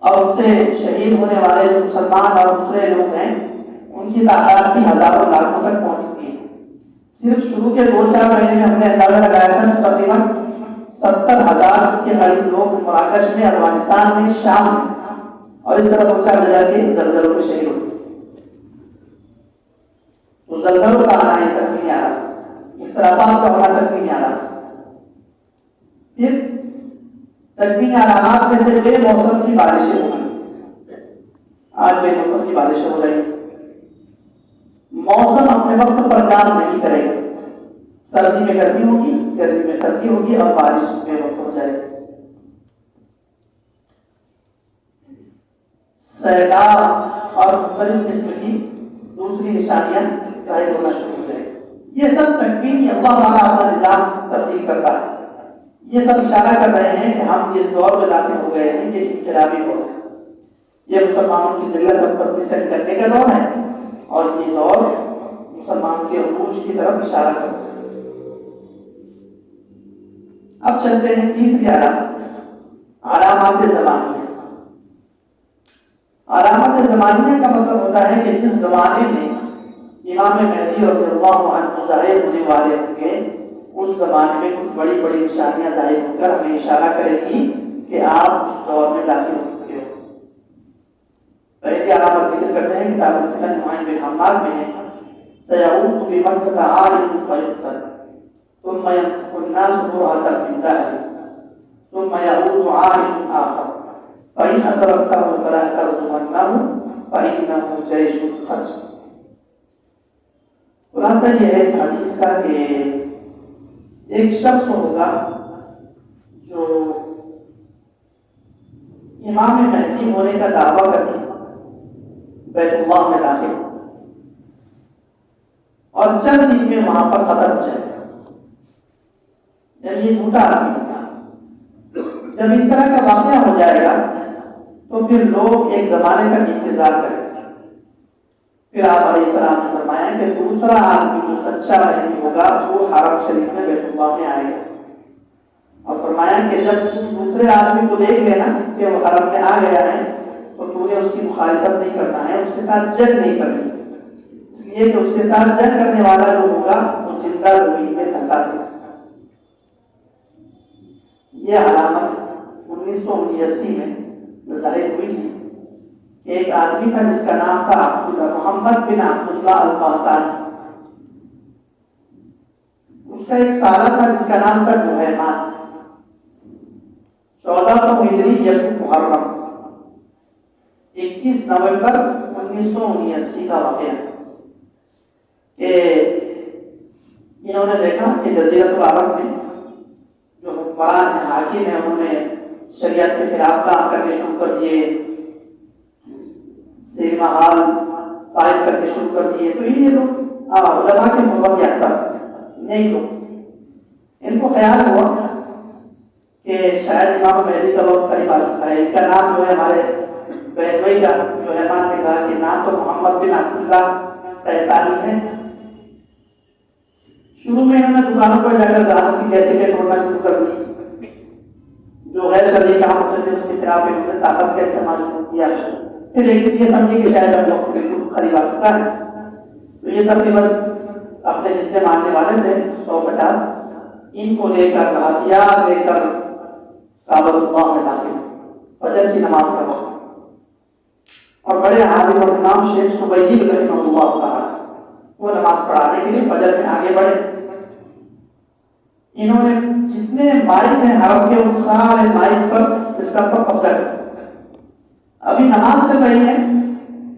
اور اس سے شہید ہونے والے جو مسلمان اور دوسرے لوگ ہیں ان کی تعداد بھی ہزاروں لاکھوں تک پہنچ چکی ہے۔ صرف شروع کے 2-4 مہینے میں ہم نے اندازہ لگایا تھا کہ تقریباً 70,000 کے قریب لوگ مراکش میں، افغانستان میں، شام میں، اور اس طرح 2-4 جگہ کے زلزلوں میں شہید ہوئے۔ تو زلزلوں کا آنا تک نہیں آ رہا، اختلافات کا ہونا تک نہیں آ رہا۔ پھر تکوینی علامات میں سے بے موسم کی بارشیں ہو گئی۔ آج بے موسم کی بارشیں ہو رہی، موسم اپنے وقت پر کام نہیں کرے گا، سردی میں گرمی ہوگی، گرمی میں سردی ہوگی، اور بارش بے وقت ہو جائے گی۔ سیلاب اور مختلف قسم کی دوسری نشانیاں ظاہر ہونا شروع ہو جائے گی۔ یہ سب تکوینی اللہ تعالیٰ اپنا نظام تبدیل کرتا ہے۔ یہ سب اشارہ کر رہے ہیں کہ ہم اس دور میں داخل ہو گئے ہیں کہ انقلابی دور ہے۔ یہ مسلمانوں کی ذلت اور پستی سے نکلنے کا دور ہے، اور یہ دور مسلمانوں کے عروج کی طرف اشارہ کرتا ہے۔ اب چلتے ہیں تیسری علامت، علامات زمانیہ۔ علامات زمانیہ کا مطلب ہوتا ہے کہ جس زمانے میں امام مہدی رضی اللہ عنہ ظاہر ہونے والے ہوں گے اس زمانے میں کچھ بڑی بڑی نشانیاں ظاہر ہو کر ہمیں اشارہ کرے گی کہ آپ اس دور میں داخل ہو چکے ہو۔ پہلی علامت ذکر کرتے ہیں کتاب الفتن نعیم بن حماد میں ہے سیعوذ بمکۃ عالم فیقتل ثم ينقص الناس برهة من ذهب ثم يعود عالم آخر فإن أدركته فلا ترجمنه فإنه جيش خصم۔ خلاصہ یہ ہے اس حدیث کا کہ ایک شخص ہوگا جو امام مہدی ہونے کا دعویٰ کر کے بیت اللہ میں داخل اور چند دن میں وہاں پر قتل ہو جائے گا، یہ جھوٹا آدمی ہوگا۔ جب اس طرح کا واقعہ ہو جائے گا تو پھر لوگ ایک زمانے تک انتظار کریں گے۔ پھر آپ علیہ السلام نے فرمایا کہ دوسرا آدمی جو سچا نہیں ہوگا وہ حرم شریف میں بیت اللہ میں آئے گا، اور فرمایا کہ جب دوسرے آدمی کو دیکھ لینا کہ وہ حرم میں آ گیا ہے تو تو نے اس کی مخالفت نہیں کرنا ہے، اس کے ساتھ جنگ نہیں کرنی، اس لیے کہ اس کے ساتھ جنگ کرنے والا جو ہوگا وہ زندہ زمین میں دھسا دے۔ یہ علامت 1979 میں ظاہر ہوئی تھی کہ ایک آدمی تھا جس کا نام تھا عبداللہ، محمد بن عبداللہ القحطانی۔ اس کا ایک سالہ تھا جس کا نام تھا جوہیمان۔ 1400 ہجری جب محرم 21 نومبر 1979 کا واقعہ کہ انہوں نے دیکھا کہ جزیرۃ العرب میں جو حکمران ہیں، حاکم ہیں، انہوں نے شریعت کے خلاف کام کرنے شروع کر دیے، سینما ہال قائم کرنے شروع کر دیے۔ تو یہ لوگ علماء کے صحبت یافتہ نہیں لوگ، ان کو خیال ہوا کہ شاید امام مہدی کا وقت قریب آ چکا ہے۔ ان کا نام جو ہے ہمارے بیٹوئی کا جوہیمان نے کہا کہ نام تو محمد بن عبداللہ قحطانی ہے۔ شروع میں انہوں نے دکانوں پر جا کر گانوں کی کیسٹیں توڑنا شروع کر دی، جو غیر شرعی کام ہوتے تھے اس کے خلاف انہوں نے طاقت کا استعمال شروع کیا۔ پھر ایک دن یہ سمجھے کہ شاید اب وقت بالکل قریب آ چکا ہے، تو یہ تقریباً اپنے جتنے ماننے والے تھے 150 ان کو لے کر ہتھیار لے کر کعبۃ اللہ میں داخل، فجر کی نماز کا وقت، اور بڑے عالم اور امام شیخ سبیل رحمہ اللہ تعالی وہ نماز پڑھانے کے لیے فجر میں آگے بڑھے۔ انہوں نے جتنے مائک ہیں حرم کے ان سارے مائک پر سسٹم پر قبضہ کیا۔ ابھی نماز چل رہی ہے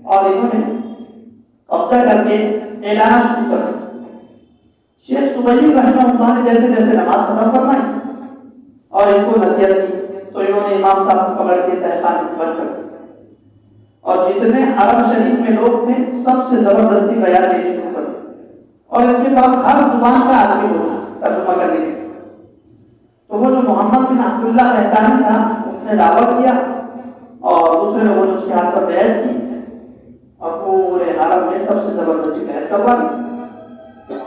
اور انہوں نے قبضہ کر کے اعلان شروع کر دیا۔ شیخ سبیل رحمہ اللہ نے جیسے جیسے نماز ختم فرمائی اور ان کو نصیحت کی تو انہوں نے امام صاحب کو پکڑ کے تہخانے بند کر دیا، اور جتنے حرم شریف میں لوگ تھے سب سے زبردستی بیان دینی شروع کر دی، اور ان کے پاس ہر زبان کا آدمی موجود ترجمہ کرنے کے لیے۔ تو وہ جو محمد بن عبداللہ قحطانی تھا اس نے دعوت کیا اور دوسرے لوگوں نے اس کے ہاتھ پر بیعت کی، اور پورے حرم میں سب سے زبردستی بیعت کروا دی۔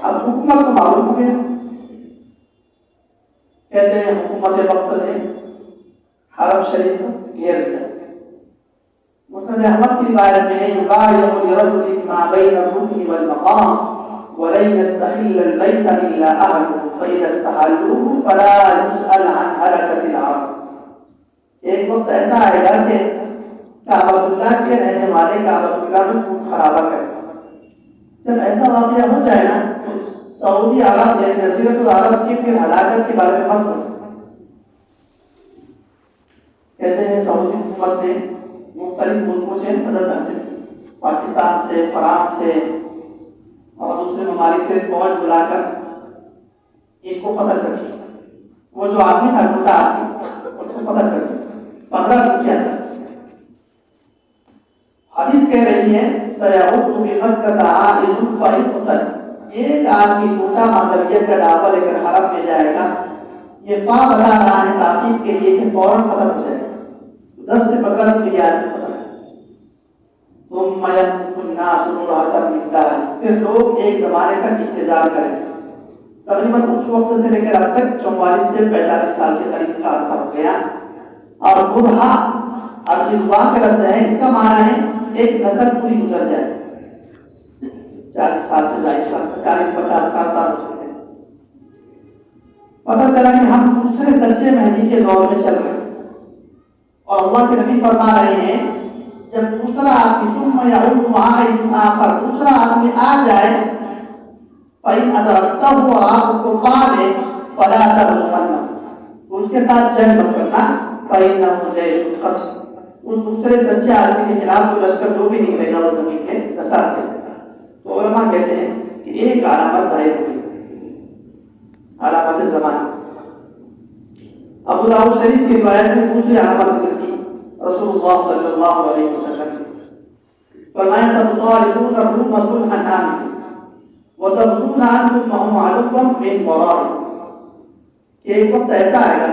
اب حکومت کو معلوم ہو گیا، کہتے ہیں حکومت وقت نے حرم شریف کو گھیر لیا۔ مسند احمد کی روایت میں ہے یبایع لرجل ما بین الرکن والمقام ولن يستحل البيت الا اهله فاذا استحلوه فلا يسأل عن هلكة العرب۔ ایک وقت ایسا آئے گا کہ کعبۃ اللہ کے رہنے والے کعبۃ اللہ میں خون خرابہ کریں۔ جب ایسا واقعہ ہو جائے نا تو سعودی عرب یعنی جزیرۃ العرب کی پھر ہلاکت کے بارے میں مت سوچیں۔ کہتے ہیں سعودی حکومت نے مختلف ملکوں سے مدد حاصل کی، پاکستان سے، فرانس سے اور دوسرے ممالک سے فوج بلا کر ان کو قتل کر دیا۔ وہ جو آدمی تھا چھوٹا آدمی اس کو قتل کر دیا 15 دن کے اندر۔ حدیث کہہ رہی ہے سیعود بمکہ عائد فیقتل، ایک آدمی چھوٹا مذہبیت کا دعویٰ لے کر حرم میں جائے گا، یہ فا بتا رہا ہے تاکید کے لیے کہ فوراً قتل ہو جائے گا، 10 سے 15 دن کے لیے آدمی قتل ہے۔ ثم يمكث الناس مرة من دار، پھر لوگ ایک زمانے تک انتظار کریں گے۔ تقریباً اس وقت سے لے کر اب تک 44 سے 45 سال کے قریب کا عرصہ ہو گیا۔ اور برہا عربی زبان کا لفظ ہے، اس کا معنی ہے ایک نسل پوری گزر جائے، 40 سال سے زائد 40-50 سال ہو چکے ہیں۔ پتہ چلا کہ ہم دوسرے سچے مہدی کے دور میں چل رہے ہیں، اور اللہ کے نبی فرما رہے ہیں جب دوسرا آدمی ثم يعود عائد آخر دوسرا آدمی آ جائے فإن أدركته اور آپ اس کو پا لیں فلا ترجمنه اس کے ساتھ جنگ مت کرنا، فإنه جيش الخصم اس دوسرے سچے آدمی کے خلاف جو لشکر جو بھی نکلے گا وہ زمین میں دسا دے سکتا۔ تو علماء کہتے ہیں کہ ایک علامت ظاہر ہوئی، علامت زمان۔ ابو داؤد شریف کی روایت میں دوسری علامت ذکر کی رسول اللہ صلی اللہ علیہ وسلم فرمایا ستصالحون الروم صلحا آمنا وتبصون عنهم وهم عدو من ورائكم، کہ ایک وقت ایسا آئے گا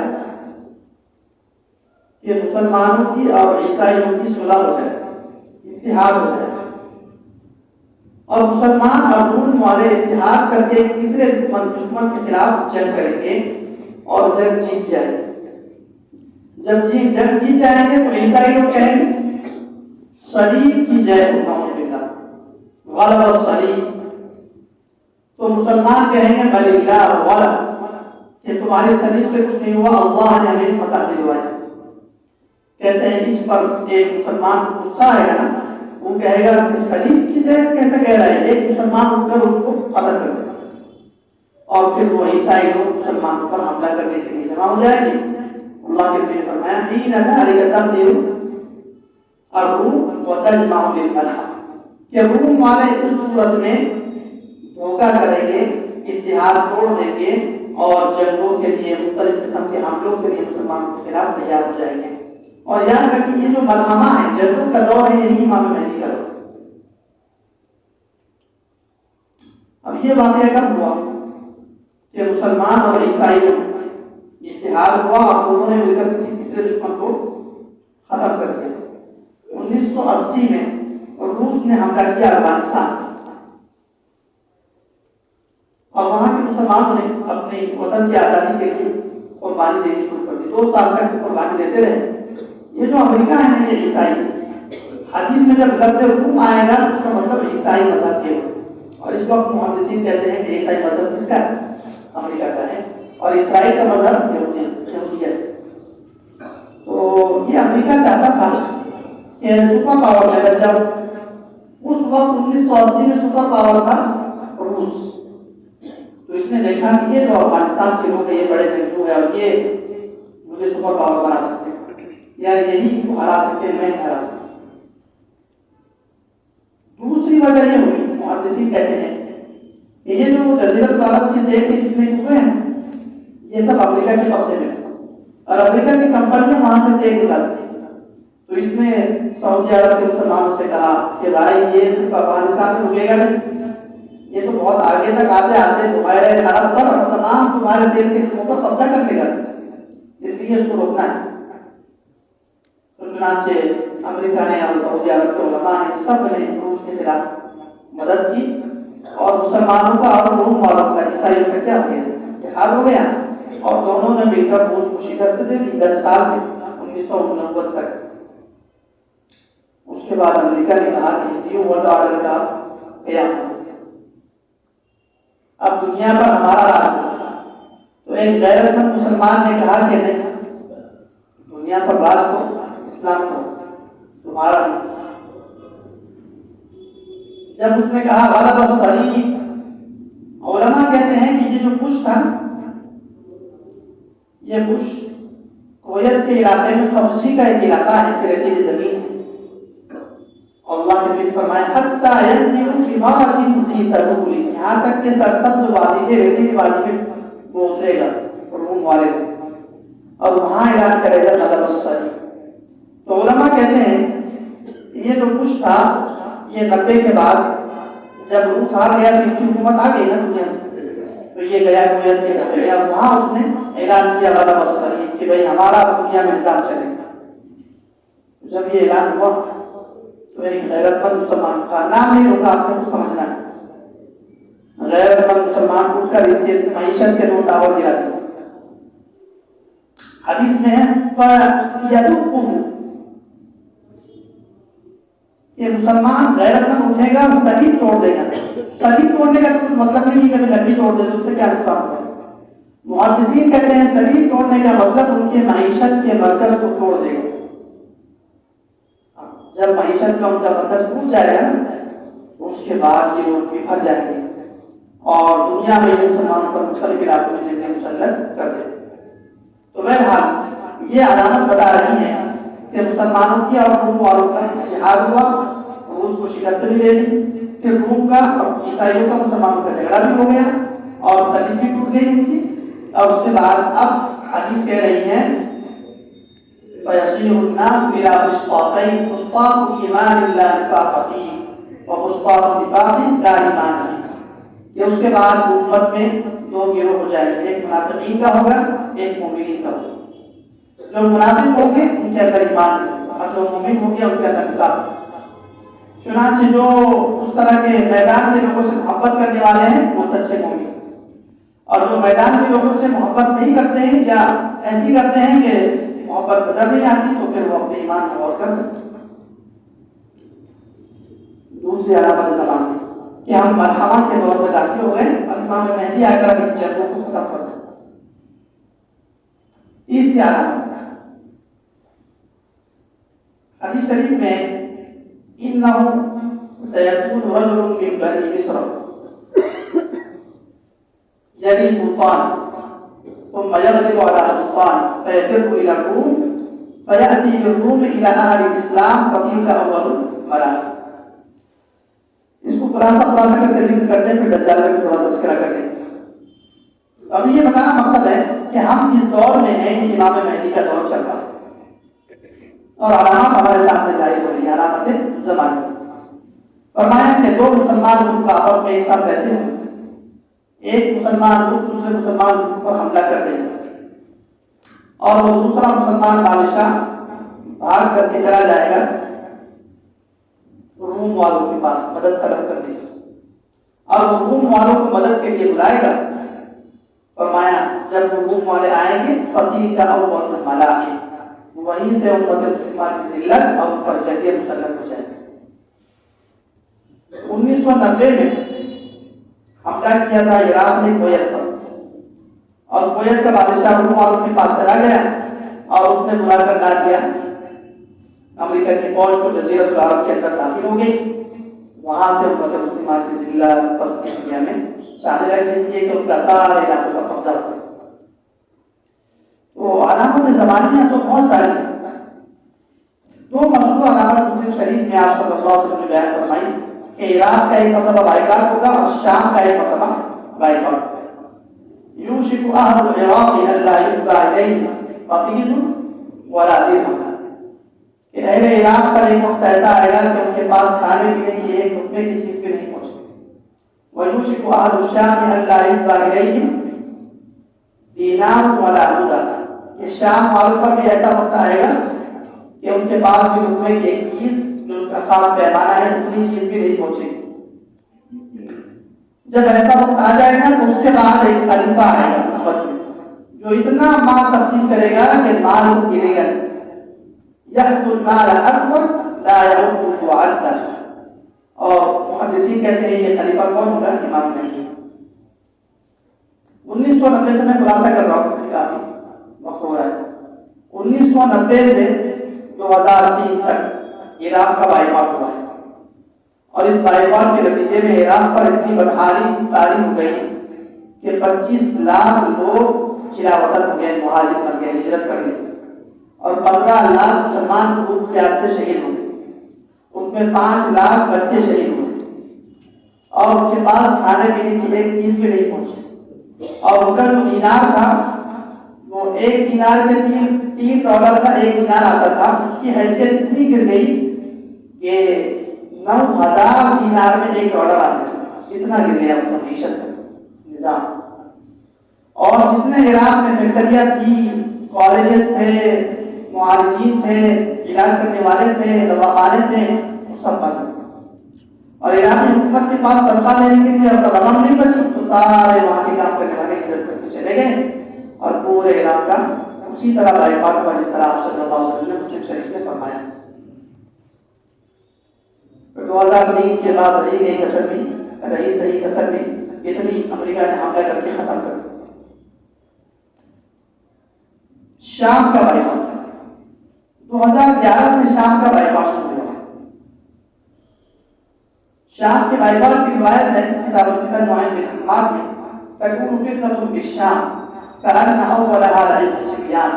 کہ مسلمانوں کی اور عیسائیوں کی صلح ہو جائے، اتحاد ہو جائے، اور مسلمان اور روم والے اتحاد کر کے تیسرے دشمن کے خلاف جنگ کریں گے اور جنگ جیت جائیں گے۔ جب جنگ جیت جائیں گے تو عیسائی لوگ کہیں گے صلیب کی جے ہو، نعوذ باللہ، غلب الصلیب۔ تو مسلمان کہیں گے بل اللہ غلب، کہ تمہاری صلیب سے کچھ نہیں ہوا، اللہ نے ہمیں فتح دلوائی۔ کہتے ہیں اس پر ایک مسلمان کو غصہ آئے گا نا، وہ کہے گا کہ صلیب کی جے کیسے کہہ رہا ہے، ایک مسلمان اٹھ کر اس کو قتل کر دے، اور پھر وہ عیسائی لوگ مسلمانوں پر حملہ کرنے کے لیے جمع ہو جائیں گے۔ اللہ کے نبی نے فرمایا حین ذلک تبدل الروم وتجمع للملحم، کہ روم والے اس صورت میں دھوکہ کریں گے، اتحاد توڑ دیں گے، اور جنگوں کے لیے مختلف قسم کے حملوں کے لیے مسلمانوں کے خلاف تیار ہو جائیں گے۔ اور یاد رکھیے یہ جو ملحمہ ہے، جنگوں کا دور ہے، یہی امام مہدی کا دور۔ اب یہ واقعہ کب ہوا کہ مسلمان اور عیسائیوں اتحاد ہوا اور دونوں نے مل کر کسی تیسرے دشمن کو ختم کر دیا۔ 1980 میں روس نے حملہ کیا افغانستان، اور وہاں کے مسلمانوں نے اپنے وطن کی آزادی کے لیے قربانی دینی شروع کر دی۔ 2 سال تک قربانی دیتے رہے۔ یہ جو امریکہ ہے نا، یہ عیسائی، حدیث میں جب لفظ روم آئے گا اس کا مطلب عیسائی مذہب کے، اور اس وقت محدثین کہتے ہیں کہ عیسائی مذہب کس کا ہے؟ امریکہ کا ہے، اور اسرائیل کا مذہب یہودیت۔ تو یہ امریکہ چاہتا تھا کہ سپر پاور جگہ، جب اس وقت 1980 میں سپر پاور تھا روس، تو اس نے دیکھا کہ یہ جو افغانستان کے لوگ ہیں، یہ بڑے جنگجو ہے، اور یہ مجھے سپر پاور بنا سکتے ہیں، یعنی یہی کو ہرا سکتے ہیں، میں نہیں ہرا سکتا۔ دوسری وجہ یہ ہوئی، محدثین کہتے ہیں کہ یہ جو جزیرۃ العرب کے دیش کے جتنے ہوئے ہیں، یہ سب امریکہ کے قبضے میں، اور امریکہ کی کمپنیاں وہاں سے تیل اٹھاتی ہیں۔ تو اس نے سعودی عرب کے مسلمانوں سے کہا کہ بھائی یہ صرف افغانستان میں رکے گا نہیں، یہ تو بہت آگے تک آتے آتے بحیرہ عرب پر اور تمام تمہارے تیل کے اوپر قبضہ کر لے گا، اس لیے اس کو روکنا ہے۔ تو چنانچہ امریکہ نے اور سعودی عرب کے علماء نے سب نے روس کے خلاف مدد کی، اور مسلمانوں کا اور روم والوں کا، عیسائیوں کا کیا ہو گیا، اتحاد ہو گیا، اور دونوں نے مل کر روس کو شکست دے دی 10 سال میں، 1989 تک۔ اس کے بعد امریکہ نے کہا کہ نیو ورلڈ آرڈر کا قیام، اب دنیا پر ہمارا راج ہوگا۔ تو ایک غیرت مند مسلمان نے کہا کہ نہیں، دنیا پر راج کو اسلام کو تمہارا نہیں۔ جب اس نے کہا غلب الصلیب، علماء کہتے ہیں کہ یہ جو بش تھا، یہ بش کویت کے علاقے میں خفشی کا ایک علاقہ ہے، ریتیلی زمین ہے، اور اللہ کے نبی فرمائے حتی ینزل فی مارج ذی تبول، یہاں تک کہ سرسبز وادی میں، ریتیلی وادی میں وہ اترے گا روم والے، اور وہاں اعلان کرے گا غلب الصلیب۔ تو علماء کہتے ہیں یہ جو بش تھا، یہ 90 کے بعد جب روس ہار گیا تو ان کی حکومت آ گئی نا دنیا میں، تو یہ گیا کویت کے گیا، وہاں اس نے اعلان کیا غلب الصلیب کہ بھئی ہمارا دنیا میں نظام چلے گا۔ جب یہ اعلان ہوا تو ایک غیرت مند مسلمان کا نام نہیں ہوگا، آپ نے کچھ سمجھنا ہے، غیرت مند مسلمان اٹھ کر اس کے معیشت کے 2 ٹاور گرا دیا۔ حدیث میں ہے فَيَدُقُّهُ، یہ مسلمان غیرت مند اٹھے گا، صلیب توڑ دے گا۔ صلیب توڑنے کا تو کچھ مطلب نہیں ہے کہ لکڑی توڑ دے تو اس سے کیا نقصان ہوگا۔ محدثین کہتے ہیں صلیب توڑنے کا مطلب ان کے معیشت کے مرکز کو توڑ دے گا۔ جب معیشت کا ان کا مرکز ٹوٹ جائے گا نا، اس کے بعد یہ لوگ بکھر جائیں گے، اور دنیا میں یہ مسلمانوں پر مختلف علاقوں میں جنگیں مسلط کر دیں۔ تو بہرحال یہ علامت بتا رہی ہے کہ مسلمانوں کی اور روم والوں کا اتحاد ہوا، روس کو شکست بھی دے دی، پھر روم کا اور عیسائیوں کا مسلمانوں کا جھگڑا بھی ہو گیا، اور صلیب بھی ٹوٹ گئی ان کی۔ اور اس کے بعد اب حدیث کہہ رہی ہے فَيَصِيرُ النَّاسُ إِلَى فُسْطَاطَيْنِ فُسْطَاطُ إِيمَانٍ لَا نِفَاقَ فِيهِ وَفُسْطَاطُ نِفَاقٍ لَا إِيمَانَ فِيهِ، کہ اس کے بعد امت میں دو گروہ ہو جائیں گے، ایک منافقین کا ہوگا، ایک مومنین کا ہوگا۔ جو منافق ہوں گے ان کے اندر ایمان ہے، اور جو مومن ہوں گے ان کے اندر نفاق ہے۔ چنانچہ جو اس طرح کے میدان کے لوگوں سے محبت کرنے والے ہیں وہ سچے مومن، اور جو میدان کے لوگوں سے محبت نہیں کرتے ہیں یا ایسی کرتے ہیں کہ محبت نظر نہیں آتی، تو پھر وہ اپنے ایمان میں غور کر سکتے ہیں۔ دوسری علامت زمان کہ ہم مرحمہ کے دور میں داخل ہو گئے اور امام مہدی آ کر ان جنگوں کو ختم کر دیں۔ تیسری علامت حدیث شریف میں انه سيكون رجل من بني مصر يلي سلطان ثم يغلب على سلطان فيفر الى الروم فياتي بالروم الى اهل الاسلام فتلك اول مراحل۔ اس کو خلاصہ کر کے ذکر کرتے ہیں، پھر دجال کا تھوڑا تذکرہ کرتے ہیں۔ اب یہ بتانا مقصد ہے کہ ہم جس دور میں ہیں یہ امام مہدی کا دور چل رہا ہے اور علامات ہمارے سامنے ظاہر ہو رہی ہیں، علامت زمانے۔ فرمایا کہ دو مسلمان ملک آپس میں ایک ساتھ رہتے ہیں، ایک مسلمان ملک دوسرے مسلمان ملک پر حملہ کر دیں گے اور وہ دوسرا مسلمان بادشاہ بھاگ کر کے چلا جائے گا روم والوں کے پاس مدد طلب کرنے، اور وہ روم والوں کو مدد کے لیے بلائے گا۔ فرمایا جب وہ روم والے آئیں گے فتح کا اول ملاک، وہیں سے امت مسلمہ کی ذلت اور ان پر جنگیں مسلط ہو جائیں گے۔ 1990 میں حملہ کیا تھا عراق نے کویت پر، اور کویت کا بادشاہ روم والوں کے پاس چلا گیا اور اس نے بلا کر ڈال دیا۔ امریکہ کی فوج کو جزیرۃ العرب کے اندر داخل ہو گئی، وہاں سے امت مسلمہ کی ذلت پستی دنیا میں چاہنے لگی، اس لیے کہ ان کا سارے علاقوں کا قبضہ ہو گیا۔ تو علامت زمانیہ تو بہت ساری ہیں۔ دو مشہور علامت مسلم شریف میں آپ صلی اللہ علیہ وسلم نے بیان فرمائی کہ عراق کا ایک مرتبہ بائیکاٹ ہوگا اور شام کا ایک مرتبہ بائیکاٹ ہوگا۔ یوشک اہل العراق الا یفضى الیہ قطیز ولا درہم، کہ اہل عراق پر ایک وقت ایسا آئے گا کہ ان کے پاس کھانے پینے کی ایک رپے کی چیز بھی نہیں پہنچے گی۔ ویوشک اہل الشام الا یفضى الیہم دینار ولا درہم، کہ شام والوں پر بھی ایسا وقت آئے گا کہ ان کے پاس بھی رپے کی ایک چیز جو ان کا خاص پیمانہ ہے اتنی چیز بھی نہیں پہنچے گی۔ جب ایسا وقت آ جائے گا تو اس کے بعد ایک خلیفہ آئے گا محمد میں، جو اتنا مال تقسیم کرے گا کہ مال کو گرے گا، یحد المال اکبر لا یعد عدا، اور محدثین کہتے ہیں یہ خلیفہ کون ہوگا؟ امام مہدی۔ 1990 سے میں خلاصہ کر رہا ہوں، کافی وقت ہو رہا ہے۔ 1990 سے 2003 تک عراق کا بائیکاٹ ہوا ہے، اور اس بائیکاٹ کے نتیجے میں عراق پر اتنی بدحالی طاری ہو گئی کہ 25 لاکھ لوگ چلا وطن ہو گئے، مہاجر بن گئے، ہجرت کر گئے، اور 15 لاکھ مسلمان بھوک پیاس سے شہید ہو گئے، اس میں 5 لاکھ بچے شہید ہوئے، اور ان کے پاس کھانے پینے کی ایک چیز بھی نہیں پہنچی، اور ان کا جو دینار تھا وہ ایک دینار کے $3 کا ایک دینار آتا تھا، اس کی حیثیت اتنی گر گئی کہ 9000 دینار میں $1 آتا تھا، اتنا گر گیا ان کا معیشت کا نظام۔ اور جتنے عراق میں فیکٹریاں تھی، کالجز تھے، معالجین تھے، علاج کرنے والے تھے، دواخانے تھے، وہ سب بند۔ اور عراقی حکومت کے پاس تنخواہ لینے کے لیے اگر رقم نہیں بچی تو سارے وہاں کے کام کرنے والے عزت کر کے چلے گئے، اور پورے عراق کا اسی طرح بائیکاٹ ہوا جس طرح آپ صلی اللہ علیہ وسلم نے مسلم شریف نے فرمایا۔ 2003 کے بعد رہی گئی کسر بھی، رہی صحیح کسر بھی، اتنی امریکہ نے حملہ کر کے ختم کر دیا۔ شام کا بائیکاٹ 2011 سے شام کا بائیکاٹ شروع ہوا۔ شام کے بائیکاٹ کی روایت ہے کتاب الفتن نعیم بن حماد میں، تکون فتنة بالشام كأن أولها لعب الصبيان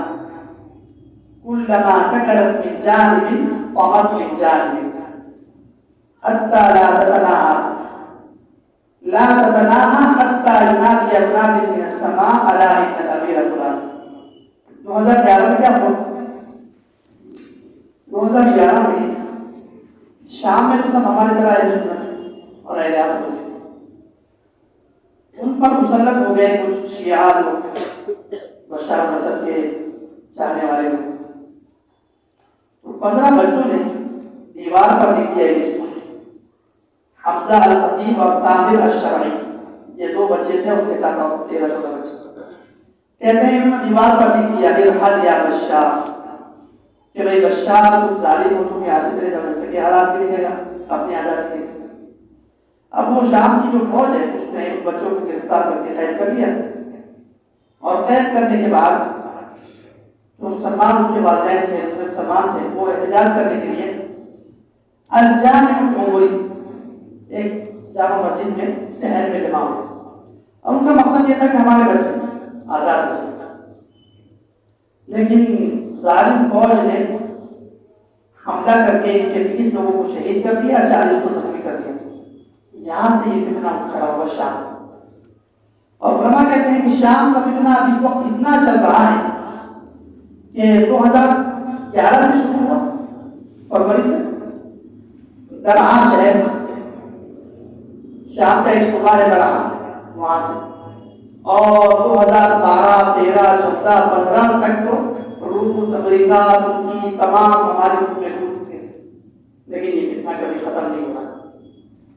كلما سكنت من جانب طمت من جانب حتى لا تتناهى حتى ينادي مناد من السماء ألا إن الأمير فلان۔ 2011 میں کیا ہوا؟ 2011 میں شام میں تو سب ہمارے طرح اہل سنت اور اہل حدیث، ان پر مسلط ہو گئے کچھ شیعہ لوگ، بشار الاسد کے چاہنے والے لوگ. تو 15 بچوں نے دیوار پر لکھ دیا اس کو، حمزہ الخطیب اور طاہر الشرعی، یہ 2 بچے تھے، ان کے ساتھ اور 13-14 بچے. کہتے ہیں انہوں نے دیوار پر لکھ دیا ارحل یا بشار، کہ بھائی بشار تم ظالم ہو، تم یہاں سے چلے جاؤ، جیسے کہ حالات کے لیے گا اپنی آزادی کے لیے. اب وہ شام کی جو فوج ہے اس نے بچوں کو گرفتار کر کے قید کر لیا، اور قید کرنے کے بعد جو مسلمان ان کے والدین تھے، جو مسلمان تھے، وہ احتجاج کرنے کے لیے الجامع العموری ایک جامع مسجد میں شہر میں جمع ہوئے. اور ان کا مقصد یہ تھا کہ ہمارے بچے آزاد ہو جائیں. لیکن ظالم فوج نے حملہ کر کے ان کے 20 لوگوں کو شہید کر دیا، 40 کو زخمی کر دیا. یہاں سے یہ فتنہ کھڑا ہوا شام. اور علماء کہتے ہیں کہ شام کا فتنہ اس وقت اتنا چل رہا ہے کہ 2011 سے شروع ہوا، فروری سے درعا شہر سے، شام کا ایک صوبہ ہے درعا، وہاں سے، اور 2012 13 14 15 تک تو روس، امریکہ، ترکی تمام ہمارے اس میں ڈوب چکے تھے. لیکن یہ فتنہ کبھی ختم نہیں ہوا،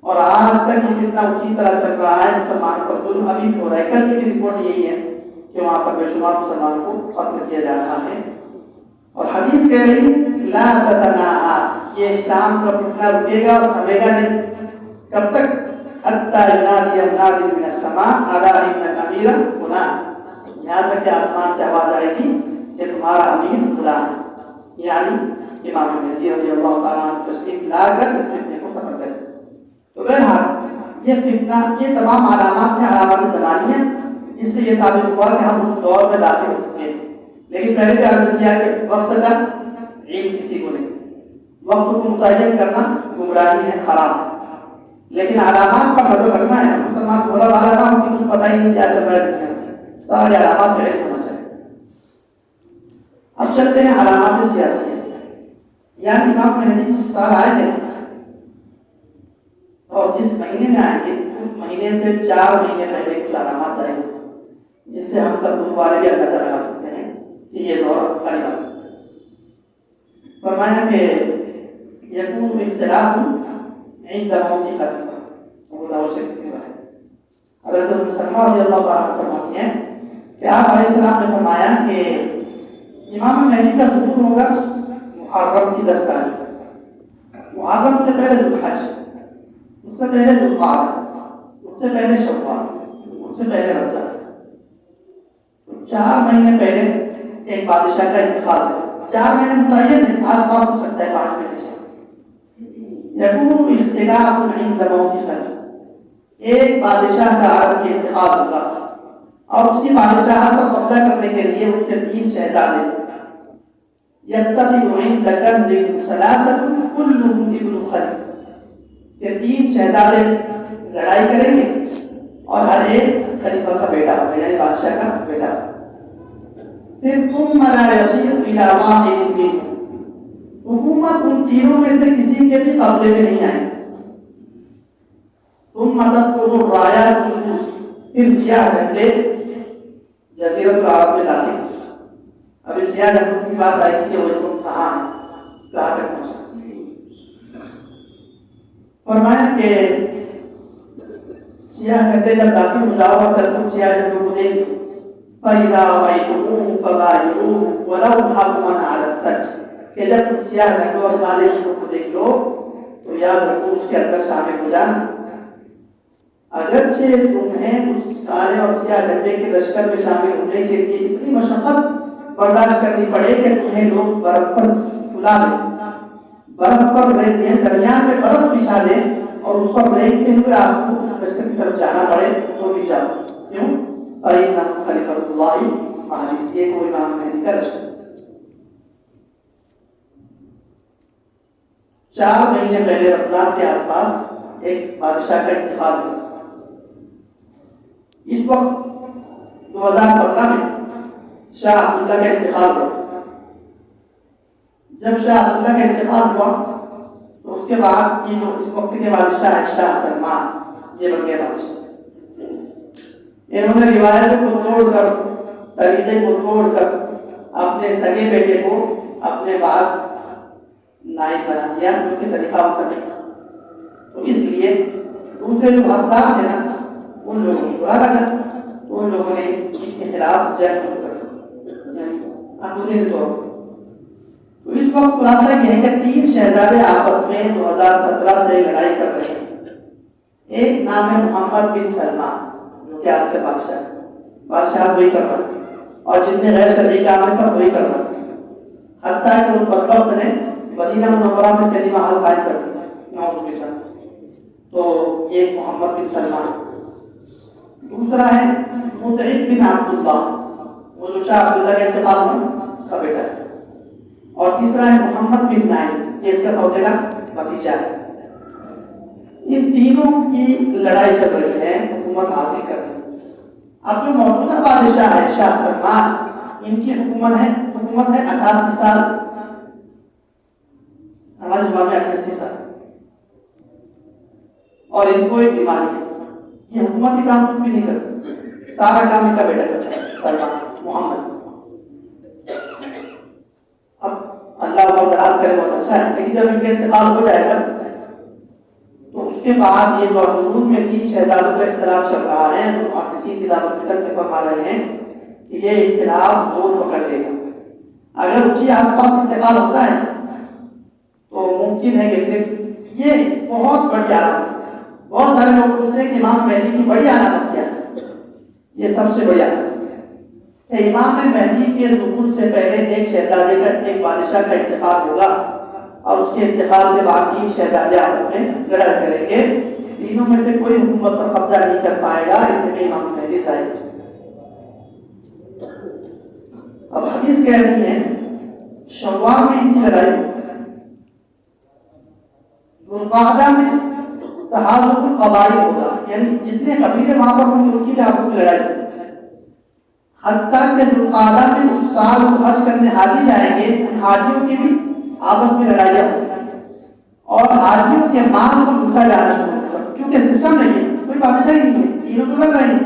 اور آج تک یہ فتنہ اسی طرح چل رہا ہے. مسلمان پر ظلم ابھی ہو رہا ہے. کل کی رپورٹ یہی ہے کہ وہاں پر بے شمار مسلمانوں کو قتل کیا جا رہا ہے. اور حدیث کہہ رہی لا تتناہا، یہ شام کا فتنہ رکے گا اور تھمے گا نہیں. کب تک؟ حتی ینادی مناد من السماء الا ان الامیر فلان، یہاں تک کہ آسمان سے آواز آئے گی کہ تمہارا امیر فلاں ہے، یعنی امام مہدی رضی اللہ تعالیٰ عنہ تشریف لا کر اس فتنے کو ختم کرے. تو بہرحال یہ فتنہ، یہ تمام علامات ہیں، علامات زمانیہ، جس سے یہ ثابت ہوا کہ ہم اس دور میں داخل ہو چکے ہیں. لیکن پہلے بھی عرض کیا کہ وقت کا علم کسی کو نہیں، وقت کو متعین کرنا گمراہی ہے، خراب ہے. لیکن علامات پر نظر رکھنا ہے. مسلمان بولا والا تھا کہ کچھ پتہ ہی نہیں کیا چل رہا ہے دنیا میں، سارے علامات پہلے ہونا چاہیے. اب چلتے ہیں علامات سیاسی، یعنی امام مہدی جس سال آئے تھے اور جس مہینے میں آئیں گے اس مہینے سے 4 مہینے پہلے کچھ علامات ظاہر ہوئی، جس سے ہم سب لوگ والے بھی اندازہ لگا سکتے ہیں کہ یہ دور قریب آ چکا ہے. فرمایا کہ یکون اختلاف عند موت خلیفہ، ابو داؤد سے کتاب ہے. حضرت ام سلمہ رضی اللہ تعالیٰ عنہ فرماتی ہیں کہ آپ علیہ السلام نے فرمایا کہ امام مہدی کا ظہور ہوگا محرم کی 10 تاریخ، محرم سے پہلے ذوالحج، اس سے پہلے ذوالقعدہ، اس سے پہلے شوال، اس سے پہلے رمضان. 4 مہینے پہلے ایک بادشاہ کا انتقال ہوا. 4 مہینے متعین ہے، آس پاس ہو سکتا ہے 5 مہینے سے. یکون اختلاف عند موت خلیفہ، ایک بادشاہ کا عرب کے انتقال ہوگا اور اس کی بادشاہت پر قبضہ کرنے کے لیے اس کے 3 شہزادے، یقتتل عند کنز ثلاثۃ كلهم ابن خلیفہ، کہ 3 شہزادے لڑائی کریں گے اور ہر ایک خلیفہ کا بیٹا ہوگا، یعنی بادشاہ کا بیٹا ہوگا. پھر ثم لا يصير الى واحد منهم، حکومت ان تینوں میں سے کسی کے بھی قبضے میں نہیں آئے. ثم تدخل الرايات السود، پھر سیاہ جھنڈے جزیرۃ العرب میں داخل. اب اس سیاہ جھنڈوں کی بات آئی کہ وہ اس وقت کہاں ہے، کہاں تک پہنچا. فرمایا کہ سیاہ جھنڈے جب داخل ہو جاؤ اور جب تم سیاہ جھنڈوں کو دیکھ فَإِذَا رَأَيْتُمُوهُ فَبَايِعُوهُ وَلَوْ حَبْوًا عَلَى التَّجْرِ، کہ جب تم سیاہ جھنڈوں اور کالے جھنڈوں کو دیکھ لو تو یاد رکھو اس کے اندر شامل ہو جانا. اگرچہ تمہیں اس کالے اور سیاہ جھنڈے کے لشکر میں شامل ہونے کے لیے اتنی مشقت برداشت کرنی پڑے کہ تمہیں لوگ برف پر سلا دیں، برف پر رہتے درمیان میں برف بچھا دیں اور اس پر رہتے ہوئے آپ کو اس لشکر کی طرف جانا پڑے تو بھی جاؤ. کیوں؟ فَإِنَّهُ خَلِفَةُ اللَّهِ مَعَ جِسْمِهِ، یہ کوئی امام مہدی کا لشکر. 4 مہینے پہلے رمضان کے آس پاس ایک بادشاہ کا انتقال ہوا. اس وقت 2015 میں شاہ عبداللہ کا انتقال ہوا. جب شاہ عبداللہ کا انتقال ہوا تو اس کے بعد یہ جو اس وقت کے بادشاہ ہے شاہ سلمان، یہ بن گئے بادشاہ. انہوں نے روایتوں کو توڑ کر، طریقے کو توڑ کر اپنے سگے بیٹے کو اپنے بعد نائب بنا دیا، جو کہ طریقہ ان کا تھا۔ تو اس لیے دوسرے جو حقدار تھے نا، ان لوگوں کو برا لگا، تو ان لوگوں نے اس کے خلاف جنگ شروع کر دی قانونی طور پر۔ تو اس وقت خلاصہ یہ ہے کہ 3 شہزادے آپس میں 2017 سے لڑائی کر رہے ہیں۔ ایک نام ہے محمد بن سلمان، جو کہ آج کے بادشاہ وہی کر رہا ہے، اور جتنے غیر شرعی کام ہیں سب وہی کر رہا ہے، حتیٰ کہ اس بدبخت نے مدینہ منورہ میں سینما ہال قائم کر دیا، نعوذ باللہ۔ تو یہ محمد بن سلمان۔ دوسرا ہے مطعم بن عبداللہ، وہ جو شاہ عبداللہ کے انتقال میں اس کا بیٹا ہے۔ اور تیسرا ہے محمد بن نائف، یہ اس کا سوتیلا بھتیجا ہے۔ ان تینوں کی لڑائی چل رہی ہے حکومت حاصل کرنے۔ اب جو موجودہ بادشاہ ہے شاہ سلمان، ان کی حکومت ہے 88 سال، ہمارے زبان میں 88 سال، اور ان کو ایک بیماری ہے، یہ حکومتی کام کچھ بھی نہیں کرتے، سارا کام ان کا بیٹا کرتا ہے سلمان محمد۔ اب اللہ کو دراز کرے بہت اچھا ہے، لیکن جب ان کا انتقال ہو جائے گا تو اس کے بعد یہ جو حدود میں 3 شہزادوں کا اختلاف چل رہا ہے، تو محدثین کتاب الفقہ میں فرما رہے ہیں کہ یہ اختلاف زور پکڑ لے گا۔ اگر اسی آس پاس انتقال ہوتا ہے تو ممکن ہے کہ پھر یہ بہت بڑی علامت ہے۔ بہت سارے لوگ پوچھتے ہیں کہ امام مہدی کی بڑی علامت کیا ہے؟ یہ سب سے بڑی علامت ہے کہ امام مہدی کے ظہور سے پہلے ایک شہزادے کا، ایک بادشاہ کا انتقال ہوگا، اور اس کے انتقال کے بعد 3 شہزادے آپس میں لڑائی کریں گے، تینوں میں سے کوئی حکومت پر قبضہ نہیں کر پائے گا، اتنے امام مہدی صاحب۔ اب حدیث کہہ رہی ہے شوال میں ان کی لڑائی، ذوالقعدہ میں تحالف القبائل ہوگا، یعنی جتنے قبیلے وہاں پر ہوں گے ان کی بھی آپس میں لڑائی، حتیٰ کہ ذوالقعدہ میں اس سال حج کرنے حاجی جائیں گے، ان حاجیوں کی بھی آپس میں لڑائیاں ہوگی، اور حاجیوں کے مال کو لوٹا جانا شروع ہوگا، کیونکہ سسٹم نہیں ہے، کوئی بادشاہ نہیں ہے، تینوں تو لڑ رہے ہیں،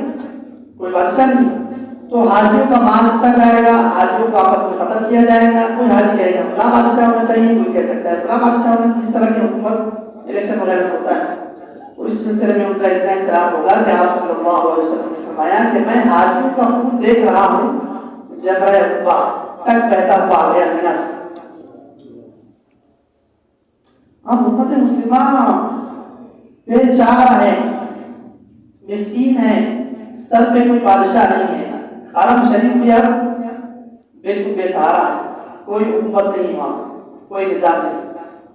کوئی بادشاہ نہیں ہے، تو حاجیوں کا مال لوٹا جائے گا، حاجیوں کو آپس میں ختم کیا جائے گا، کوئی حاجی کہے گا فلاں بادشاہ ہونا چاہیے، کوئی کہہ سکتا ہے فلاں بادشاہ ہونا چاہیے، اس طرح کی حکومت الیکشن وغیرہ ہوتا ہے۔ تو اس سلسلے میں ان کا اتنا اختلاف ہوگا کہ آپ صلی اللہ علیہ وسلم نے فرمایا کہ میں حاجیوں کا خون دیکھ رہا ہوں جبرہ عقبہ تک بہتا ہوا آ گیا مینا سے۔ اب امت مسلمہ بے چارہ ہے، مسکین ہے، سر پہ کوئی بادشاہ نہیں ہے، حرم شریف بھی اب بالکل بے سہارا ہے، کوئی حکومت نہیں وہاں، کوئی نظام نہیں،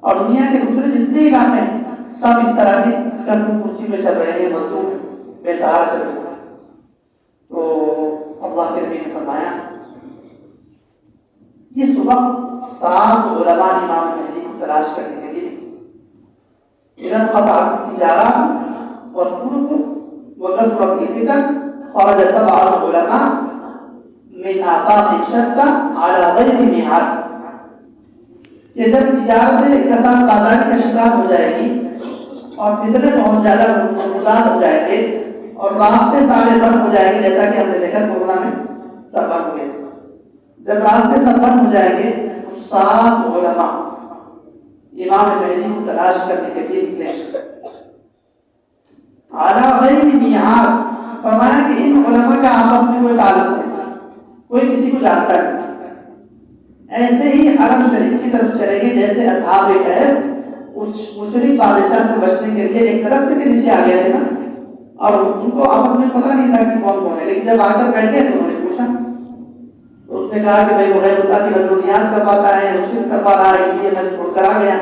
اور دنیا کے دوسرے جتنے علاقے ہیں سب اس طرح کی قسم کرسی پہ چل رہے ہیں، مزدور بے سہارا چل رہے ہیں۔ تو اللہ کے نبی نے فرمایا اس وقت 7 علماء امام مہدی کو تلاش کرنے کے لیے اذا قطعت التجارة والطرق وكثرت الفتن خرج 7 علماء من آفاق شتى على غير میعاد، کہ جب تجارت کسان بازاری کا شکار ہو جائے گی اور فتنے بہت زیادہ متضاد ہو جائیں گے اور راستے سارے بند ہو جائیں گے، جیسا کہ ہم نے دیکھا کورونا میں سب بند ہو گئے، جب راستے سب بند ہو جائیں گے تو 7 علماء امام مہدی کو تلاش کرنے کے لیے نکلے علی غیر میعاد۔ فرمایا کہ ان علماء کا آپس میں کوئی تعلق نہیں، کوئی کسی کو جانتا نہیں، ایسے ہی حرم شریف کی طرف چلیں گے جیسے اصحاب کہف اس مشرک بادشاہ سے بچنے کے لیے ایک درخت کے نیچے آ گئے تھے نا، اور ان کو آپس میں پتہ نہیں تھا کہ کون کون ہے، لیکن جب آ کر بیٹھ گئے تو انہوں نے پوچھا، تو اس نے کہا کہ بھائی وہ غیر اللہ کی نظر و نیاز کرواتا ہے، مشرک کروا رہا ہے، اس لیے میں چھوڑ کر آ گیا۔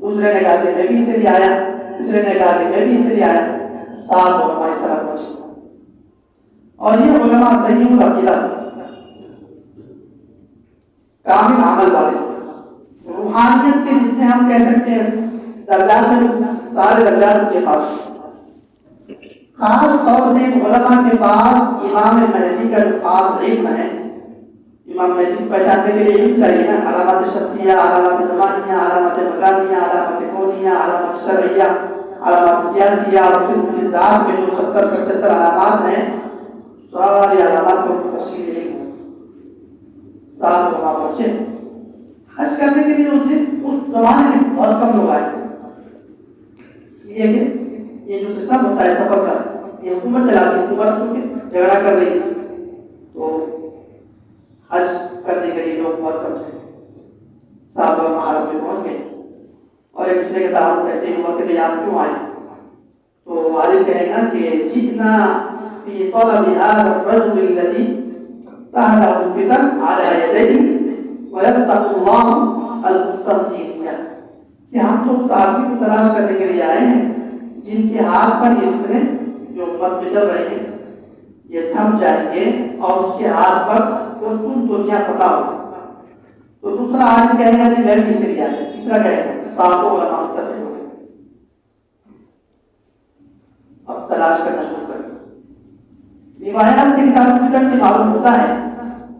دوسرے نے کہا کہ میں بھی اسے لے آیا، تیسرے نے کہا کہ میں بھی اسے لے آیا، 7 علماء اس طرح پہنچے۔ اور یہ علماء صحیح العقیدہ، کامل عمل والے، روحانیت کے جتنے ہم کہہ سکتے ہیں درجات ہیں، سارے درجات کے پاس، خاص طور سے علماء کے پاس امام مہدی کا جو خاص علم ہے، امام مہدی کو پہچاننے کے لیے علم چاہیے نا، علامات شخصیہ، علامات زمانیہ، علامات مکانیہ، علامات کونیہ، علامات شرعیہ، علامات سیاسیہ، اور پھر ان کی ذات میں جو 70-75 علامات ہیں، ساری علامات کو تفصیل نہیں ہو. 7 علماء پہنچے حج کرنے کے لیے. اس دن اس زمانے میں بہت کم لوگ آئے. یہ کہ یہ جو سسٹم ہوتا ہے سفر کا، یہ حکومت چلاتی ہے. حکومت چونکہ جھگڑا کر رہی ہے تو حج کرنے کے لیے لوگ بہت کم تھے. 7 علماء عرب میں پہنچ گئے اور ایک دوسرے کے تعارف ایسے ہی ہوا کہ بھائی آپ کیوں آئے؟ تو والد کہے گا کہ جئنا فی طلب هذا الرجل الذي تهله الفتن على يديه ويفتح الله المستنقذين، کہ ہم تو اس آدمی کو تلاش کرنے کے لیے آئے ہیں جن کے ہاتھ پر یہ فتنے جو امت میں چل رہے ہیں یہ تھم جائیں گے اور اس کے ہاتھ پر پرسکون دنیا فتح ہوگا. تو دوسرا عالم کہے گا جی میں بھی اسی لیے آیا. تیسرا کہے گا 7 علماء متفق ہو گئے. اب تلاش کرنا شروع کریں. روایات سے کتاب الفتن میں معلوم ہوتا ہے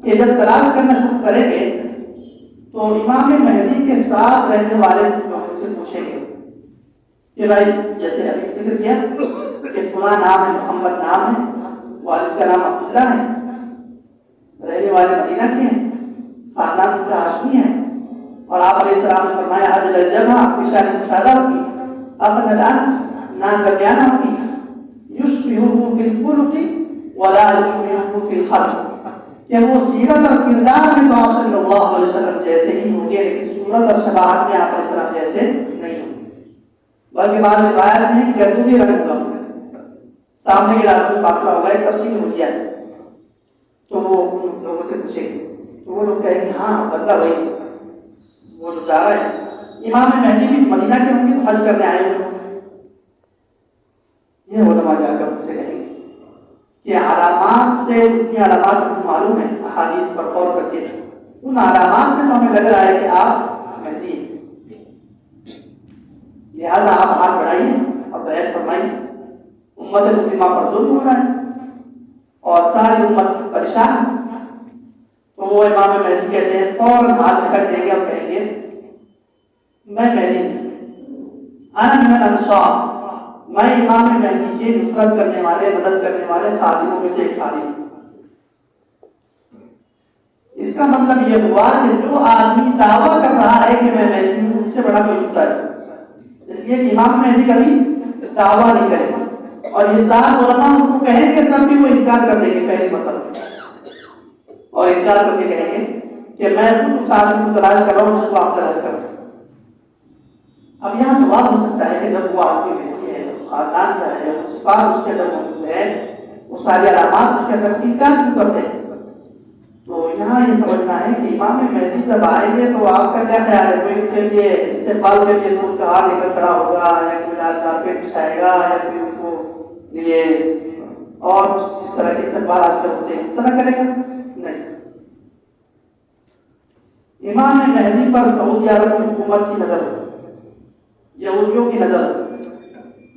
کہ جب تلاش کرنا شروع کریں گے تو امام مہدی کے ساتھ رہنے والے لوگوں سے پوچھیں گے کہ بھائی جیسے ابھی ذکر کیا کہ فلاں نام ہے، محمد نام ہے، والد کا نام عبداللہ ہے، رہنے والے مدینہ کے ہیں، خاندان کا ہاشمی ہے، اور آپ علیہ السلام نے فرمایا حج الجبہ پیشانی مشاہدہ ہوگی، اب نہ درمیانہ ہوگی، یشبہہ فی الخلق ولا یشبہہ فی الخلق، کہ وہ سیرت اور کردار میں تو آپ صلی اللہ علیہ وسلم جیسے ہی ہوں گے لیکن صورت اور شباہت میں آپ علیہ السلام جیسے نہیں ہوں گے. بلکہ بعض روایات میں ہے کہ گردوں بھی رنگ ہوگا، سامنے کے راتوں میں فاصلہ ہوگا. ایک تفصیل ہو گیا تو وہ ان لوگوں سے پوچھیں گے تو وہ لوگ کہیں گے ہاں بندہ وہی وہ جو جا رہا ہے. امام مہدی بھی مدینہ کے ہوں گے تو حج کرنے آئے ہوئے ہوں گے. یہ علماء جا کر ان سے کہیں گے کہ علامات سے جتنی علامات ہمیں معلوم ہیں احادیث پر غور کر کے ان علامات سے تو ہمیں لگ رہا ہے کہ آپ مہدی ہیں، لہذا آپ ہاتھ بڑھائیے اور بیعت فرمائیے. امت مسلمہ پر ظلم ہو رہا ہے اور ساری امت پریشان ہے. تو وہ امام مہدی کہتے ہیں فوراً ہاتھ جھٹک دیں گے اور کہیں گے میں مہدی نہیں، انا من الانصار، میں امام مہدی کی نصرت کرنے والے مدد کرنے والے خادموں میں سے ایک خادم ہوں. اس کا مطلب یہ ہوا کہ جو آدمی دعویٰ کر رہا ہے کہ میں مہدی ہوں اس سے بڑا کوئی جھوٹا ہے. اس لیے کہ امام مہدی کبھی دعویٰ نہیں کرے گا اور یہ 7 علماء ان کو کہیں گے تب بھی وہ انکار کر دیں گے پہلی مطلب، اور انکار کر کے کہیں گے کہ میں خود اس آدمی کو تلاش کر رہا ہوں جس کو آپ تلاش کر رہے ہیں. اب یہاں سوال ہو سکتا ہے کہ جب وہ آدمی مہدی ہے، اس خاندان کا ہے، اس صفات اس کے اندر موجود ہے، وہ ساری علامات اس کے اندر انکار کیوں کرتے ہیں؟ تو یہاں یہ سمجھنا ہے کہ امام مہدی جب آئیں گے تو آپ کا کیا خیال ہے؟ کوئی ان کے لیے استقبال کے لیے دودھ کا ہار لے کر کھڑا ہوگا یا کوئی لال کارپیٹ بچھائے گا یا کوئی ان کو لیے اور جس طرح کے استقبال آج کل ہوتے ہیں اس طرح کرے گا؟ نہیں. امام مہدی پر سعودی عرب کی حکومت کی نظر ہوگی، یہودیوں کی نظر ہوگی،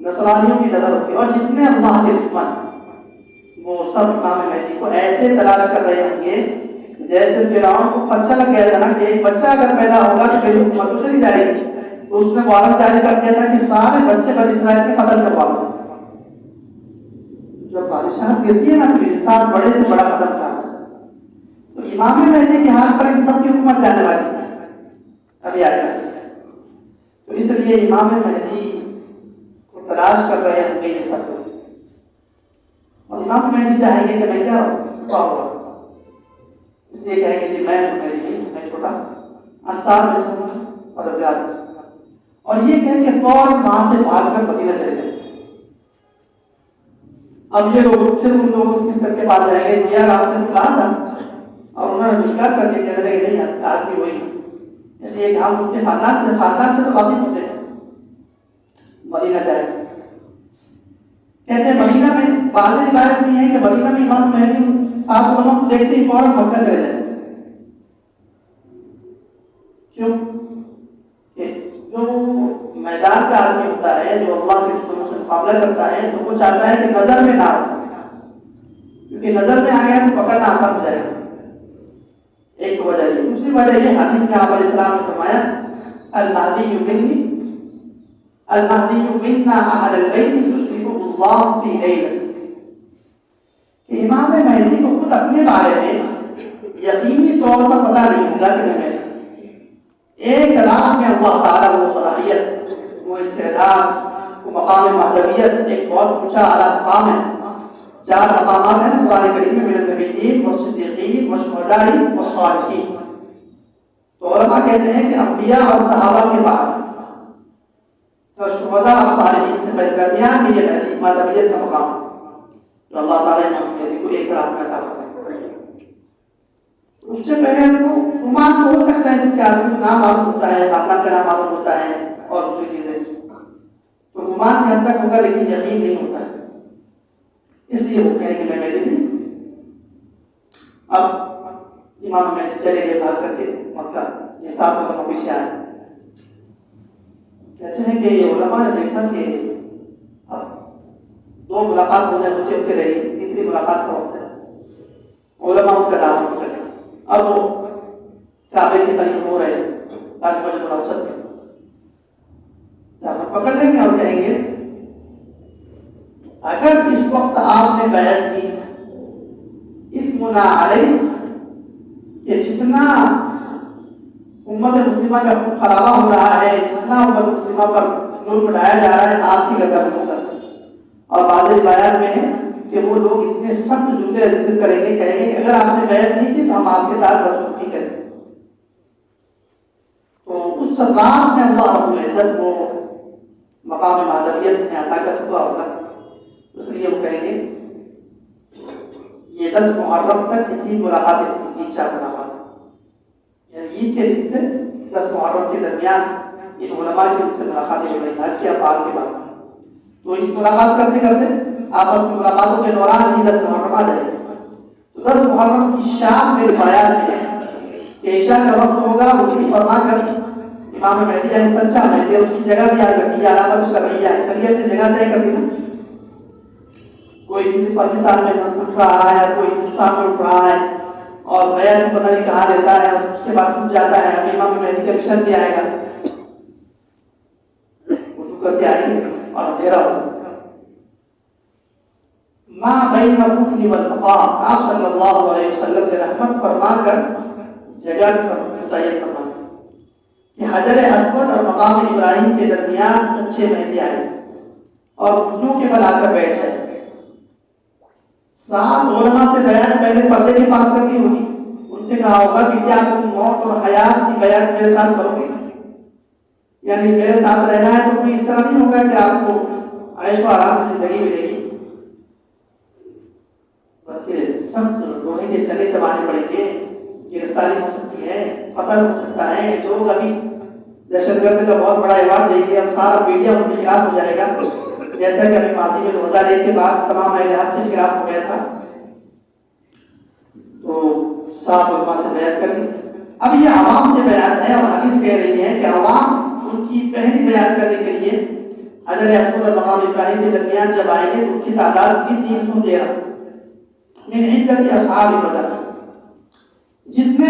نصرانیوں کی نظر ہوگی، اور جتنے اللہ کے دشمن وہ سب امام مہدی کو ایسے تلاش کر رہے ہوں گے جیسے فرعون کو خدشہ لگ گیا تھا نا کہ ایک بچہ اگر پیدا ہوگا تو میری حکومت تو چلی جائے گی. تو اس نے وارنٹ جاری کر دیا تھا کہ سارے بچے بنی اسرائیل کے قتل کروا لو. جب بادشاہ گرتی ہے نا تو انسان بڑے سے بڑا قدم تھا. تو امام مہدی کے ہاتھ پر ان سب کی حکومت جانے والی ہے. ابھی آئے گا. تو اس لیے امام مہدی کو تلاش کر رہے ہوں گے یہ سب لوگ، اور امام مہدی چاہیں گے کہ میں کیا چھپا ہوا، اس لیے کہیں گے جی میں مہدی ہوں، میں چھوٹا انصار میں سے ہوں، مددگار میں سے ہوں. اور یہ کہہ کے فوراً وہاں سے بھاگ کر مدینہ چلے گئے. اب یہ لوگ پھر ان لوگوں کے پاس جائیں گے یار آپ نے تو کہا تھا، اور انہوں نے انکار کر کے کہنے لگے نہیں آدمی وہی، اس لیے کہ ہم اس کے خاندان سے تو واقف ہوتے ہیں. مدینہ جائیں گے. کہتے ہیں مدینہ میں بعض روایت بھی ہے کہ مدینہ میں امام مہدی 7 علماء کو دیکھتے ہی فوراً مکہ چلے جائیں. کیوں؟ کہ جو میدان کا آدمی ہوتا ہے، جو اللہ کے دشمنوں سے مقابلہ کرتا ہے، تو وہ چاہتا ہے کہ نظر میں نہ آئے، کیونکہ نظر میں آ گیا تو پکڑنا آسان ہو جائے گا. ایک وجہ یہ. دوسری وجہ یہ حدیث میں آپ علیہ السلام نے فرمایا المہدی منی المہدی منا اہل البیت یشرکہ اللہ فی لیلۃ، کہ امام مہدی کو خود اپنے بارے میں یقینی طور پر پتہ نہیں ہوگا کہ میں مہدی، ایک رات میں اللہ تعالیٰ وہ صلاحیت، وہ استعداد، وہ مقام مہدویت، ایک بہت اونچا اعلیٰ مقام ہے. 4 مقامات ہیں قرآن کریم میں، من النبیین والصدیقین والشہداء والصالحین. تو علماء کہتے ہیں کہ انبیاء اور صحابہ کے بعد اور شہداء اور صالحین سے پہلے درمیان میں یہ مہدویت کا مقام جو اللہ تعالیٰ نے مہدی کو ایک رات میں عطا فرمایا. اس سے پہلے ہم کو گمان تو ہو سکتا ہے کہ آدمی کا نام معلوم ہوتا ہے، خاندان کا نام معلوم ہوتا ہے اور دوسری چیزیں، تو گمان کی حد تک ہوگا لیکن یقین نہیں ہوتا ہے. اس لیے وہ کہیں کہ میں مہدی نہیں. اب امام مہدی چلے گئے بھاگ کر کے مکہ، یہ 7 علماء پیچھے آئے. کہتے ہیں کہ یہ علماء نے دیکھا کہ اب 2 ملاقات ہوتے رہی، تیسری ملاقات کا وقت ہے. علماء ان کا دعوت کرتے ہیں. اب وہ کعبے کے قریب ہو رہے مسجد الاوسط میں دعوت پکڑ لیں گے اور کہیں گے اگر اس وقت آپ نے بیعت کی اثمنا علیہ، کہ جتنا امت مسلمہ کا خون خرابہ ہو رہا ہے، جتنا امت مسلمہ پر ظلم ڈھایا جا رہا ہے، آپ کی گردن پر. اور بعض روایات میں ہے کہ وہ لوگ اتنے سخت جملے ذکر کریں گے، کہیں گے کہ اگر آپ نے بیعت نہیں کی تو ہم آپ کے ساتھ بدسلوکی کریں. تو اس رات میں اللہ رب العزت کو مقام مہدویت میں عطا کر چکا ہوگا. اس لیے وہ کہیں گے یہ 10 محرم تک کی 3 ملاقاتیں، 3-4 ملاقات، یعنی عید کے دن سے 10 محرم کے درمیان ان علماء کی ان سے ملاقاتیں ہو رہی حج کے افعال کے بعد. تو اس ملاقات کرتے کرتے آپس میں ملاقاتوں کے دوران ہی 10 محرم آ جائے. تو 10 محرم کی شام میں روایات میں کہ عشاء کا وقت ہوگا، وہ فرما کر امام مہدی سچا مہدی اس کی جگہ بھی آ کرتی ہے، علامت شرعیہ ہے، شریعت نے جگہ طے کر دی نا. کوئی پاکستان میں اٹھ رہا ہے، کوئی ہندوستان میں اٹھ رہا ہے اور بیان پتہ نہیں کہاں دیتا ہے اور اس کے بعد چھوٹ جاتا ہے. ابھی امام مہدی کا مشن بھی آئے گا، وضو کر کے آئیں گے اور اندھیرا ہوگا. ما بین الرکن والمقام، آپ صلی اللہ علیہ وسلم نے رحمت فرما کر جگہ متعین فرما کہ حجر اسود اور مقام ابراہیم کے درمیان سچے مہدی آئے اور گھٹنوں کے بل آ کر بیٹھ جائے. 7 علماء سے بیان پہلے پردے کے پاس کرنی ہوگی. ان سے کہا ہوگا کہ کیا تم موت اور حیات کی بیان میرے ساتھ کرو گے؟ یعنی میرے ساتھ رہنا ہے تو کوئی اس طرح نہیں ہوگا کہ آپ کو عیش و آرام کی زندگی ملے گی، بلکہ سخت لوہے کے چلے چبانے پڑیں گے، گرفتاری ہو سکتی ہے، قتل ہو سکتا ہے. لوگ ابھی دہشت گرد کا بہت بڑا ایوارڈ دیں گے، اب سارا میڈیا ان کے خلاف ہو جائے گا، جیسا کہ ابھی ماضی میں 2001 کے بعد تمام اہل حق کے خلاف ہو گیا تھا. تو 7 علماء سے بیعت کر دی. اب یہ عوام سے بیعت ہے اور حدیث کہہ رہی ہے کہ عوام ان کی پہلی بیعت کرنے کے لیے حجر اسود اور مقام ابراہیم کے درمیان جب آئیں گے تو ان کی تعداد کی 313 من عدت اصحاب بدر، جتنے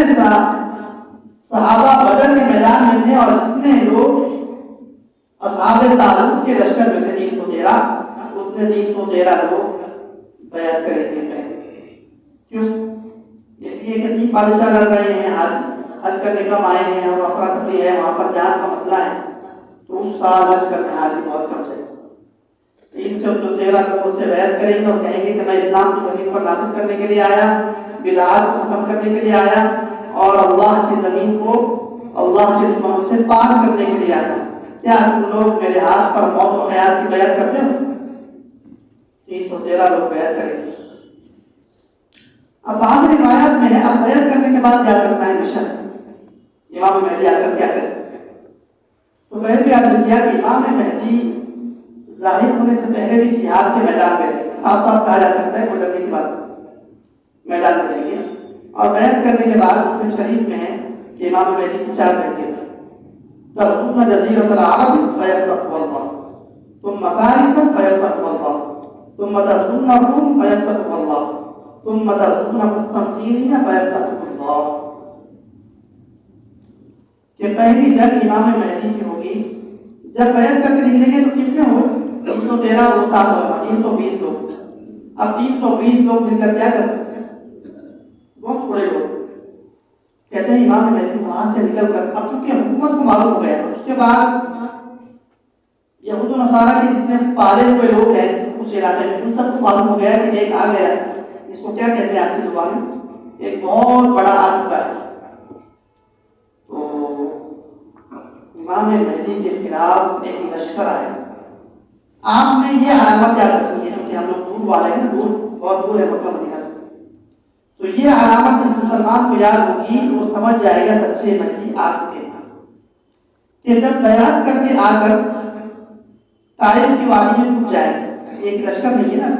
صحابہ بدر کے میدان میں تھے اور جتنے لوگ اصحاب طالوت کے لشکر میں تھے 313، اتنے 313 لوگ بیعت کریں گے پہلے. کیوں؟ اس لیے کہ 3 بادشاہ لڑ رہے ہیں، حج کرنے کم آئے ہیں اور افراتفری ہے، وہاں پر جان کا مسئلہ ہے، تو اس سال حج کرنے حاضر بہت کم چاہیے. 313 لوگوں سے بیعت کریں گے اور کہیں گے کہ میں اسلام کو زمین پر نافذ کرنے کے لیے آیا، بدعات کو ختم کرنے کے لیے آیا اور اللہ کی زمین کو اللہ کے دشمنوں سے پاک کرنے کے لیے آیا. کیا تم لوگ میرے ہاتھ پر موت و حیات کی بیعت کرتے ہو؟ 313 لوگ بیعت کریں گے. اب بعض روایات میں ہے اب بیعت کرنے کے بعد کیا کرنا ہے مشن، امام مہدی آ کر کیا کرے. تو میں نے بھی عرض کیا کہ امام مہدی ظاہر ہونے سے پہلے بھی جہاد کے میدان میں رہے، صاف صاف کہا جا سکتا ہے کوئی ڈرنے کی بات میدان میں رہیں گے. اور بیعت کرنے کے بعد مسلم شریف میں ہے کہ امام مہدی کی 4 جنگیں ترسون جزیرۃ العرب فیتقوا اللہ، ثم فارس فیتقوا اللہ، ثم ترسون الروم فیتقوا اللہ، ثم ترسون قسطنطینیہ فیتقوا اللہ. کہ پہلی جنگ امام مہدی کی ہوگی. جب بیعت کر کے نکلیں گے تو کتنے ہو؟ 313 اور 7 ہوگا 320 لوگ. اب 320 لوگ مل کر کیا کر سکتے ہیں؟ بہت تھوڑے لوگ کہتے ہیں امام مہدی وہاں سے نکل کر، اب چونکہ حکومت کو معلوم ہو گیا، اس کے بعد یہود و نصارہ کے جتنے پالے ہوئے لوگ ہیں اس علاقے میں ان سب کو معلوم ہو گیا کہ ایک آ گیا ہے، اس کو کیا کہتے ہیں آج کی زبان میں، ایک بہت بڑا آ چکا ہے۔ تو امام مہدی کے خلاف ایک لشکر آئے۔ آپ نے یہ علامت یاد رکھنی ہے، چونکہ ہم لوگ دور والے ہیں، دور بہت دور ہے مکہ مدینہ سے، تو یہ علامت جس مسلمان کو یاد ہوگی وہ سمجھ جائے گا سچے مہدی آ چکے ہیں۔ کہ جب بیعت کر کے آ کر طائف کی وادی میں چھپ جائے، ایک لشکر نہیں ہے نا،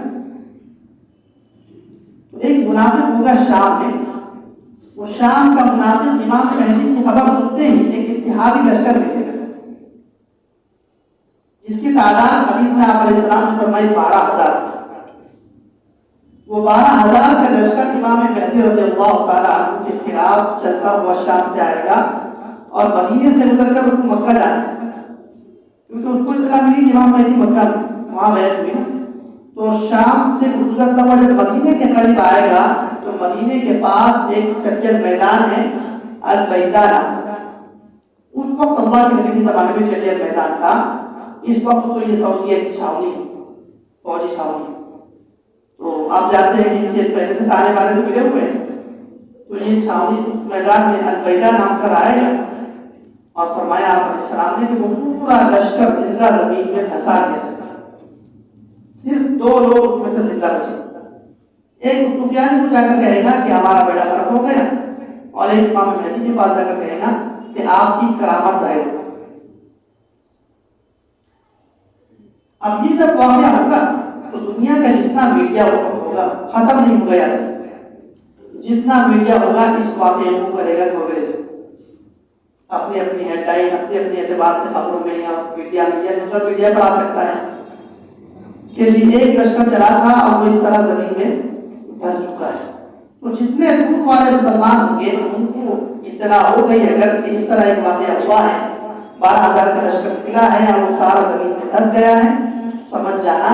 تو ایک منافق ہوگا شام میں، وہ شام کا منافق امام مہدی کی خبر سنتے ہی ایک اتحادی لشکر بھیجے گا، جس کی تعداد حدیث میں آپ علیہ السلام نے فرمائی 12,000۔ وہ 12,000 کا لشکر امام مہدی رضی اللہ تعالیٰ عنہ کے خلاف چلتا ہوا شام سے آئے گا اور مدینے سے گزر کر اس کو مکہ جانا ہے، کیونکہ اس کو اطلاع ملی کہ امام مہدی مکہ میں وہاں بیعت ہوئی نا، تو شام سے گزرتا ہوا جب مدینے کے قریب آئے گا تو مدینے کے پاس ایک چٹیل میدان ہے البیدہ نام کا، اس وقت اللہ کے نبی کے زمانے میں چٹیل میدان تھا، اس وقت تو یہ سعودیہ کی چھاونی ہے، فوجی چھاونی ہے، تو آپ جانتے ہیں کہ ان کے پہلے سے تانے بانے تو ملے ہوئے ہیں، تو یہ چھاونی اس میدان میں البیدہ نام کر آئے گا، اور فرمایا آپ علیہ السلام نے کہ وہ پورا لشکر زندہ زمین میں دھسا دیا جائے، صرف 2 لوگ اس میں سے زندہ بچے، ایک سفیان کو جا کر کہے گا کہ ہمارا بیڑا غرق ہو گیا، اور ایک امام مہدی کے پاس جا کر کہے گا کہ آپ کی کرامت ظاہر ہو۔ اب یہ جب واقعہ ہوگا تو دنیا کا جتنا میڈیا اس وقت ہوگا ختم نہیں ہو گیا، جتنا میڈیا ہوگا اس واقعے کو کرے گا کوریج، اپنی اپنی ہیڈ لائن اپنے اپنے اعتبار سے خبروں میں یا میڈیا سوشل میڈیا پر آ سکتا ہے کہ جی ایک لشکر چلا تھا اور وہ اس طرح زمین میں دھس چکا ہے، تو جتنے دور والے مسلمان ہوں گے ان کو اطلاع ہو گئی اگر کہ اس طرح ایک واقعہ ہوا ہے، 12,000 کا لشکر نکلا ہے اور وہ سارا زمین میں دھس گیا ہے، سمجھ جانا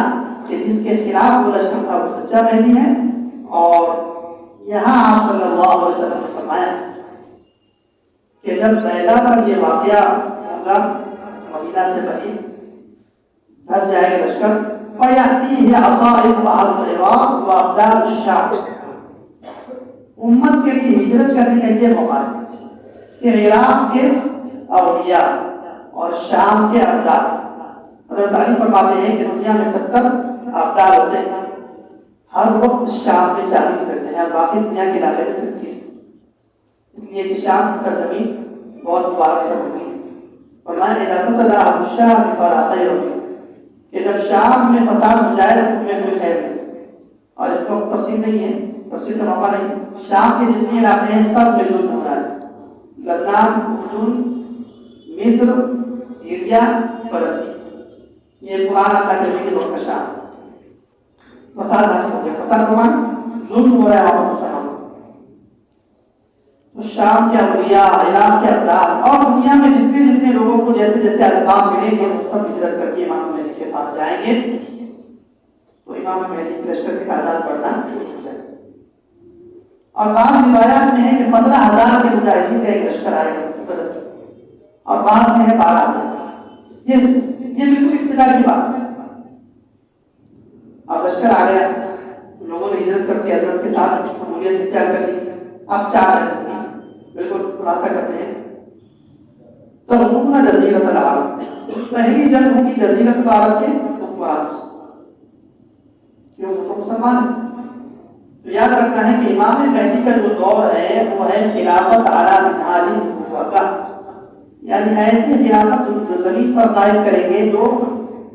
کہ اس کے خلاف وہ لشکر تھا وہ سچا مہدی ہے۔ اور یہاں آپ صلی اللہ علیہ وسلم نے فرمایا کہ جب بیدا پر یہ واقعہ ہوگا مدینہ سے قریب دھس جائے گا لشکر، فَيَأْتِيهِ عَصَائِبُ أَهْلِ الْعِرَاقِ وَأَبْدَالُ الشَّامِ، امت کے لیے ہجرت کرنے کا یہ موقع ہے کہ عراق کے اولیاء اور شام کے ابدال، حضرت علی فرماتے ہیں کہ دنیا میں 70 ابدال ہوتے ہیں، ہر وقت شام میں 40 کرتے ہیں اور باقی دنیا کے علاقے میں 37، اس لیے کہ شام کی سرزمین بہت مبارک سرزمین ہے۔ فرمایا اذا فسد اهل الشام فلا خیر فیہ، کہ جب شام میں فساد ہو جائے تو تمہیں کوئی خیر نہیں، اور اس کو تفصیل نہیں ہے، تفصیل کا موقع نہیں، شام کے جتنے علاقے ہیں سب میں ظلم ہو رہا ہے، لبنان، اردن، مصر، سیریا، فلسطین، یہ قرآن اللہ کے نبی کے وقت کا شام فساد حاصل ہو گیا، فساد کا معنی ظلم ہو رہا ہے وہاں پر مسلمانوں، تو شام کے اولیاء، عراق کے ابدال اور دنیا میں جتنے جتنے لوگوں کو جیسے جیسے اسباب ملیں گے وہ سب ہجرت کر کے امام مہدی کے پاس جائیں گے، تو امام مہدی کے لشکر کی تعداد بڑھنا شروع ہو جائے گی۔ اور بعض روایات میں ہے کہ 15,000 کے مجاہدین کا ایک لشکر آئے گا بدر، اور بعض میں ہے 12,000۔ یہ بالکل ابتدا کی بات ہے، اب لشکر آ گیا، لوگوں نے ہجرت کر کے حضرت کے ساتھ شمولیت اختیار کر لی، اب 4 ہیں، بالکل خلاصہ کرتے ہیں، تغزون جزیرۃ العرب، پہلی جنگ ہوگی جزیرۃ العرب کے حکمران سے، کیوں وہ تو مسلمان ہیں۔ تو یاد رکھنا ہے کہ امام مہدی کا جو دور ہے وہ ہے خلافت علی منہاج النبوہ، یعنی ایسی خلافت جو زمین پر قائم کریں گے جو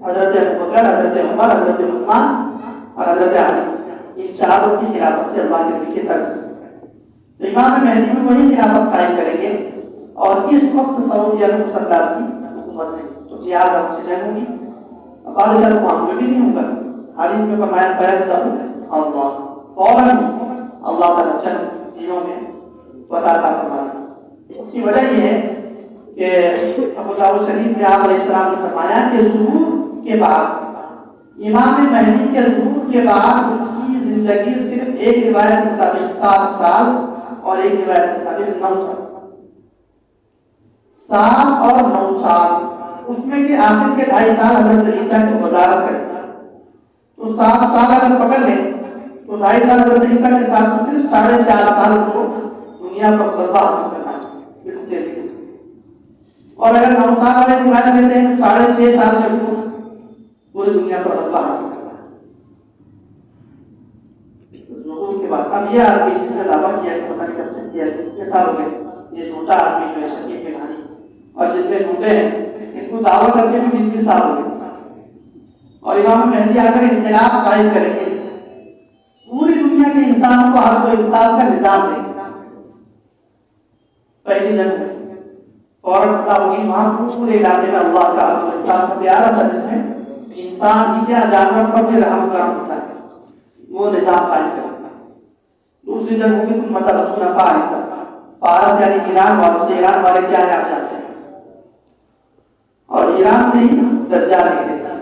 حضرت ابوبکر، حضرت عمر، حضرت عثمان اور حضرت علی، ان چاروں کی خلافت سے اللہ کے نبی کے طرز، تو امام مہدی بھی وہی خلافت قائم کریں گے، اور اس وقت سعودی عرب مسلح کی حکومت نہیں، تو لہٰذا ان سے جنگ ہوگی، بادشاہ کو معاملے بھی نہیں ہوگا، حدیث میں فرمایا فَيَبْدَأُ اللہ، فوراً اللہ تعالیٰ چند دنوں میں فتح عطا فرمانا۔ اس کی وجہ یہ ہے کہ ابو داؤد شریف میں آپ علیہ السلام نے فرمایا کہ ظہور کے بعد امام مہدی کے ظہور کے بعد ان کی زندگی صرف ایک روایت کے مطابق 7 سال اور ایک روایت کے مطابق 9 سال، 7 اور 9 سال، اس میں کہ آخر کے 2.5 سال حضرت عیسیٰ کو وزارت کریں تو 7 سال اگر پکڑ لیں تو 2.5 سال حضرت عیسیٰ کے ساتھ تو صرف 4.5 سال کو دنیا پر غلبہ حاصل کرنا ہے بالکل تیزی کے ساتھ، اور اگر 9 سال والے روایت لیتے ہیں تو 6.5 سال میں کو پوری دنیا پر غلبہ حاصل کرنا ہے ظہور کے بعد۔ اب یہ آدمی جس نے دعویٰ کیا کہ پتہ نہیں کب سے کیا کتنے سال ہو گئے، یہ جھوٹا آدمی جو ہے شکیب بن ہانی، اور جتنے جھوٹے ہیں ان کو دعویٰ کرتے بھی 20 سال ہو گئے، اور امام مہدی آ کر انقلاب قائم کریں گے، پوری دنیا کے انسانوں کو حق و انصاف کا نظام دیں گے۔ پہلی جنگ میں فوراً فتح ہوگی، وہاں پورے علاقے میں اللہ کا حق و انصاف کا پیارا سا جس میں انسان ہی کیا جانور پر بھی رحم کرم ہوتا ہے وہ نظام قائم کرنا۔ دوسری جنگ ہوگی تم مترسون فارس، فارس یعنی ایران والوں سے، ایران والے کیا ہے آپ جانتے ہیں، اور ایران سے ہی دجال نکلے گا،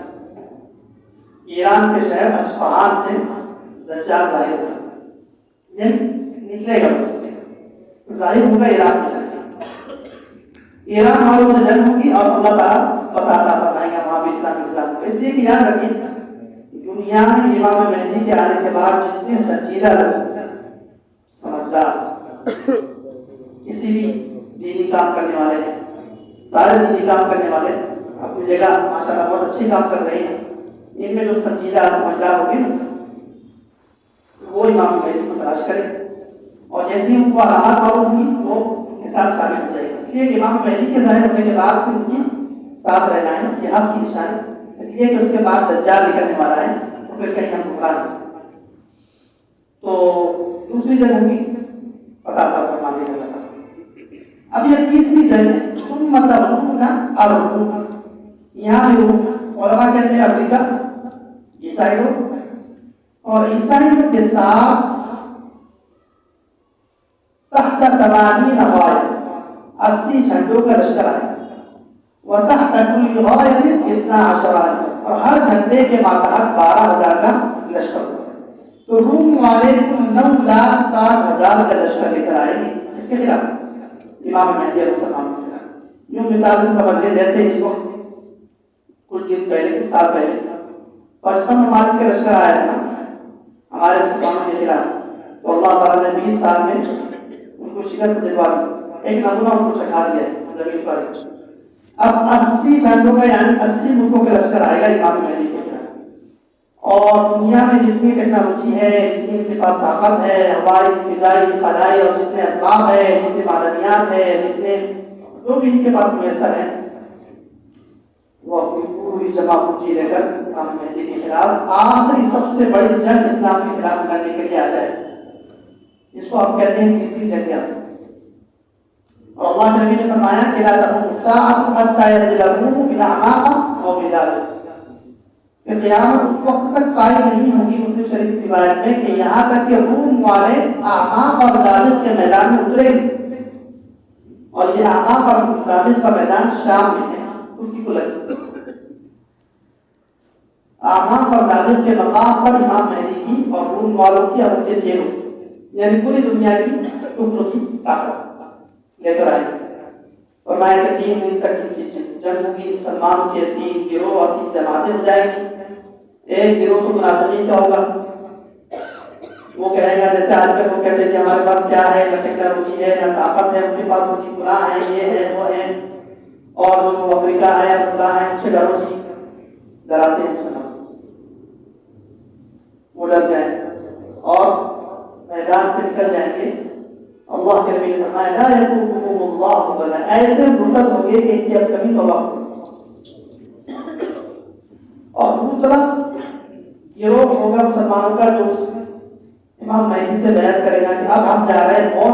ایران کے شہر اصفہان سے دجال ظاہر ہوگا، یعنی نکلے گا، بس ظاہر ہوگا ایران میں جنگ، ایران والوں سے جنگ ہوگی اور اللہ تعالیٰ فتح عطا فرمائے گا، وہاں بھی اسلامی نظام ہوگا۔ اس لیے کہ یاد رکھیے دنیا میں امام مہدی کے آنے کے بعد جتنے سنجیدہ لوگ، سمجھدار، کسی بھی دینی کام کرنے والے ہیں، سارے دینی کام کرنے والے اپنی جگہ ماشاءاللہ بہت اچھی کام کر رہے ہیں، ان میں جو سنجیدہ سمجھدار ہوگی نا وہ امام مہدی کو تلاش کریں، اور جیسے ہی ان کو علامات معلوم ہوگی وہ ان کے ساتھ شامل ہو جائے گا۔ اس لیے کہ امام مہدی کے ظاہر ہونے کے بعد پھر ان کی ساتھ رہنا ہے، یہ حق کی نشانی، اس لیے کہ اس کے بعد دجال نکلنے والا ہے تو پھر کہیں ہم گمراہ ہیں۔ تو دوسری جنگ ہوگی پتہ تھا فرمانے کا لگا۔ اب یہ تیسری جنگ ہے ثم ترسون الروم، یہاں بھی علماء کہتے ہیں امریکہ، عیسائی لوگ، اور عیسائیوں کے ساتھ تحت 80 غایہ، 80 جھنڈوں کا لشکر آئے، وتحت كل غایہ 12,000، اور ہر جھنڈے کے ماتحت 12,000 کا لشکر ہوگا۔ تو روم والے 9,60,000 کا لشکر لے کر آئے گے، اس کے خلاف امام مہدی علیہ السلام کے خلاف۔ یوں مثال سے سمجھ لیں جیسے اس وقت کچھ دن پہلے، کچھ سال پہلے 55 ممالک کے لشکر آیا تھا ہمارے مسلمانوں کے خلاف، تو اللہ تعالیٰ نے 20 سال میں ان کو شکست دلوا دی، ایک نمونہ ان کو چکھا دیا ہے زمین پر۔ اب 80 جھنڈوں کا یعنی 80 ملکوں کا لشکر آئے گا امام مہدی کے خلاف، اور دنیا میں جتنی ٹیکنالوجی ہے، جتنی ان کے پاس طاقت ہے، ہوائی، فضائی، خلائی، اور جتنے اسباب ہے، جتنے معدنیات ہے، جتنے جو بھی ان کے پاس میسر ہیں، وہ اپنی پوری جمع پونجی لے کر امام مہدی کے خلاف آخری سب سے بڑی جنگ اسلام کے خلاف لڑنے کے لیے آ جائے، اس کو آپ کہتے ہیں تیسری جنگ یاسین۔ اور اللہ کے نبی نے فرمایا کہ لا تقوم الساعة حتى ينزل الروم بالأعماق أو بالدابة، کہ قیامت اس وقت تک قائم نہیں ہوگی مسلم شریف کی روایت میں کہ یہاں تک کہ روم والے اعماق اور دابق کے میدان میں اترے، اور یہ اعماق اور دابق کا میدان شام میں ہے، ترکی کو لگے۔ اعماق اور دابق کے مقام پر امام مہدی کی اور روم والوں کی اور ان کے چہروں، یعنی پوری دنیا کی کفر کی طاقت لے کر آئے۔ فرمایا کہ 3 دن تک ان کی جنگ ہوگی، مسلمانوں کے 3 گروہ اور 3 جماعتیں ہو جائیں گی۔ ایک گروہ تو منافقین کا ہوگا، وہ کہے گا جیسے آج کل وہ کہتے ہیں کہ ہمارے پاس کیا ہے، نہ ٹیکنالوجی ہے، نہ طاقت ہے، ان کے پاس ان کی گناہ ہے، یہ ہے وہ ہے، اور جو امریکہ ہے، خدا ہے، اس سے ڈرو جی، ڈراتے ہیں مسلمان، وہ ڈر جائیں اور میدان سے نکل جائیں گے۔ اللہ کے نبی نے فرمایا لا یقومهم اللہ بنا، ایسے مرتد ہوں گے کہ ان کی اب کبھی توبہ نہیں۔ اور دوسرا گروہ ہوگا مسلمانوں کا جو امام مہدی سے بیعت کرے گا کہ اب ہم جا رہے ہیں اور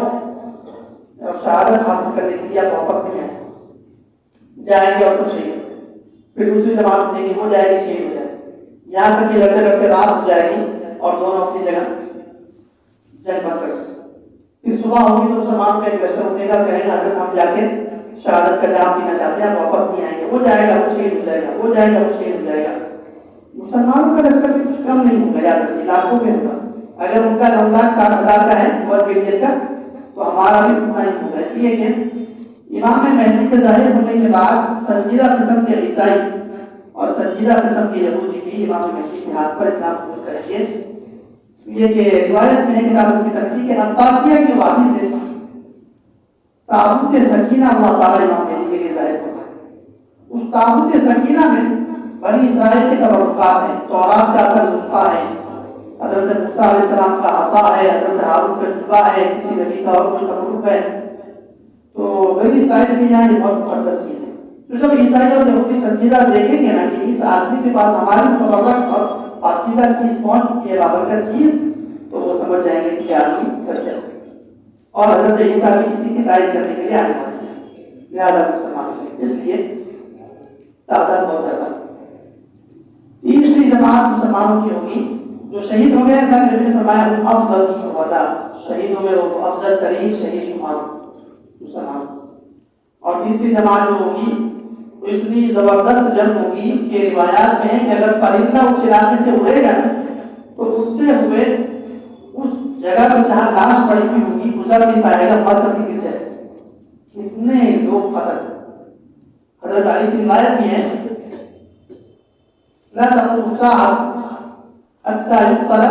شہادت حاصل کرنے کے لیے اب واپس نہیں آئیں، جائیں گے اور سب شہید، پھر دوسری جماعت دیں گے وہ جائے گی شہید ہو جائے گی، یہاں تک کہ لڑتے لڑتے رات ہو جائے گی اور دونوں اپنی جگہ جنگ بن سکتے۔ پھر صبح ہوگی تو مسلمان کا ایک لشکر اٹھے گا، کہیں گا حضرت ہم جا کے شہادت کا جام پینا چاہتے ہیں، واپس نہیں آئیں گے، وہ جائے گا وہ شہید ہو جائے گا، وہ جائے گا وہ شہید ہو جائے گا۔ مسلمانوں کا لشکر بھی کچھ کم نہیں ہوگا، یاد رکھیے لاکھوں میں ہوگا. اگر ان کا 9,60,000 کا ہے اور بلین کا تو ہمارا بھی اتنا ہی ہوگا. اس لیے کہ امام مہدی کے ظاہر ہونے کے بعد سنجیدہ قسم کے عیسائی اور سنجیدہ قسم کے یہودی بھی امام مہدی کے ہاتھ پر اسلام قبول کریں گے. اس لیے کہ روایت میں ہے کتابوں کی ترقی کے انطاکیہ کے وادی سے تابوت سکینہ اللہ تعالیٰ امام مہدی کے لیے ظاہر ہوگا. اس تابوت سکینہ میں بنی اسرائیل کے تبرکات ہیں، تورات کا اصل نسخہ ہے، حضرت موسیٰ علیہ السلام کا عصا ہے، حضرت ہارون کا جبہ ہے، کسی نبی کا اور کوئی تبرک ہے. تو بنی اسرائیل کے یہاں یہ بہت مقدس چیز ہے. تو جب عیسائی اور یہودی سنجیدہ دیکھیں گے نا کہ اس آدمی کے پاس ہماری مبارک اور پاکیزہ چیز پہنچ چکی ہے، بابرکت چیز، تو وہ سمجھ جائیں گے کہ آدمی سچا ہے اور حضرت عیسیٰ بھی کسی کی تائید کرنے کے لیے آنے والے ہیں. لہٰذا مسلمانوں کے اس لیے تعداد بہت زیادہ. تیسری جماعت مسلمانوں کی ہوگی جو شہید ہو گئے. اللہ کے نبی نے فرمایا وہ افضل شہداء، شہیدوں میں وہ افضل ترین شہید شمار مسلمان. اور تیسری جماعت جو ہوگی وہ اتنی زبردست جنگ ہوگی کہ روایات میں ہے کہ اگر پرندہ اس علاقے سے اڑے گا تو اڑتے ہوئے اس جگہ پر جہاں لاش پڑی ہوئی ہوگی گزر نہیں پائے گا، مر کر گر جائے. کتنے لوگ قتل. حضرت علی کی روایت میں ہے لا تقوم الساعة حتى يقتل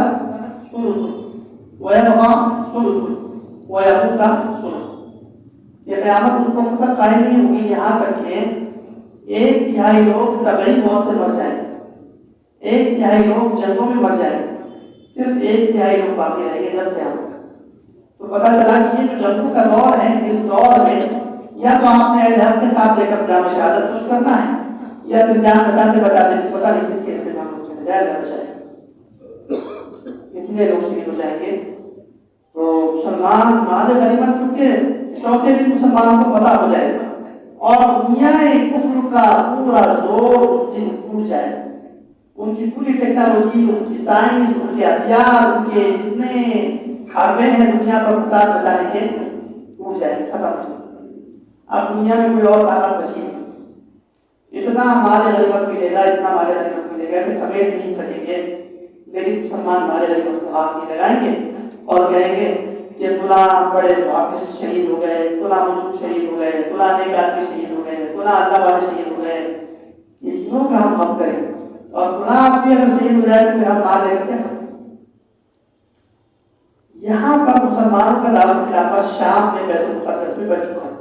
ثلث ويبقى ثلث ويموت ثلث. یہ قیامت اس وقت تک قائم نہیں ہوگی یہاں تک کہ 1/3 لوگ طبعی موت سے مر جائیں، 1/3 لوگ جنگوں میں مر جائیں، صرف 1/3 لوگ باقی رہیں گے جب قیامت. تو پتہ چلا کہ یہ جو جنگوں کا دور ہے، اس دور میں یا تو آپ نے اہل حق کے ساتھ لے کر جام شہادت کچھ کرنا ہے یا پھر جان بچاتے بچاتے پتہ نہیں کس کیس سے جان بچائے. کتنے لوگ شہید ہو جائیں گے. تو مسلمان مال غنیمت چونکہ چوتھے دن مسلمانوں کو فتح ہو جائے گا اور دنیا کفر کا پورا زور اس دن ٹوٹ جائے گا. ان کی پوری ٹیکنالوجی، ان کی سائنس، ان کے ہتھیار، ان کے جتنے حربے ہیں دنیا پر فساد بچانے کے ٹوٹ جائے گا، ختم ہو جائے گا. اب دنیا میں کوئی اور طاقت بچی نہیں. اتنا مال غنیمت ملے گا، اتنا مال غنیمت ملے گا کہ سمیٹ نہیں سکیں گے. لیکن مسلمان مال غنیمت کو ہاتھ نہیں لگائیں گے اور کہیں گے کہ فلاں بڑے حافظ شہید ہو گئے، فلاں مظلوم شہید ہو گئے، فلاں نیک آدمی شہید ہو گئے، فلاں اللہ والے شہید ہو گئے. اتنوں کا ہم غم کریں اور فلاں آدمی اگر شہید ہو جائے تو پھر ہم مال لے ہیں. یہاں پر مسلمانوں کا دارالخلافہ شام میں بیت المقدس میں بن چکا ہے.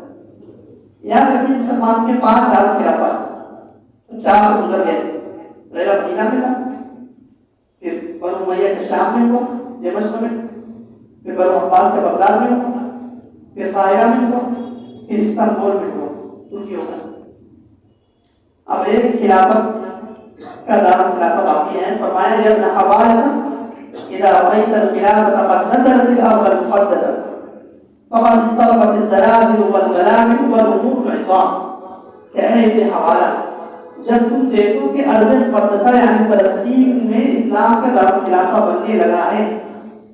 یاد رکھیے مسلمانوں کے 5 دارالخلافہ، 4 گزر گئے. پہلا مدینہ میں تھا، پھر بنو امیہ کے شام میں ہوا دمشق میں، پھر بنو عباس کے بغداد میں ہوا، پھر قاہرہ میں ہوا، پھر استنبول میں ہوا ترکی ہوگا. اب ایک خلافت کا دارالخلافہ باقی ہے. فرمایا یا ابن حوالہ اذا رأيت الخلافة قد نزلت الأرض المقدسة فقد انطلقت الزلازل والملائكة والأمور العظام. کہ اے ابن حوالہ جب تم دیکھو کہ ارض مقدسہ یعنی فلسطین میں اسلام کا دارالخلافہ بننے لگا ہے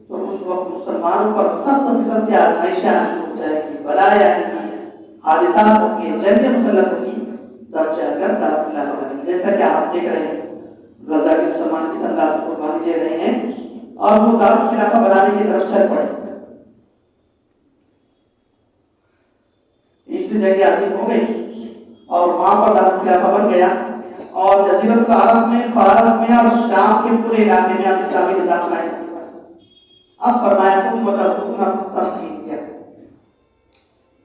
تو اس وقت مسلمانوں پر سخت قسم کی آزمائشیں شروع ہو جائیں گی، بلائیں آئیں گی، حادثات ہوں گے، جنگیں مسلط ہوں گی، تب جا کر دارالخلافہ بنے گی. جیسا کہ آپ دیکھ رہے ہیں غزہ کے مسلمان کس انداز سے قربانی دے رہے ہیں اور وہ دارالخلافہ بنانے کی طرف چل پڑے. تیسری جنگ عظیم ہو گئی اور وہاں پر دارالخلافہ بن گیا اور جزیرۃ العرب میں، فارس میں اور شام کے پورے علاقے میں اب اسلامی نظام قائم ہو چکا ہے. اب فرمایا تم وترزقنا مستقیم کیا.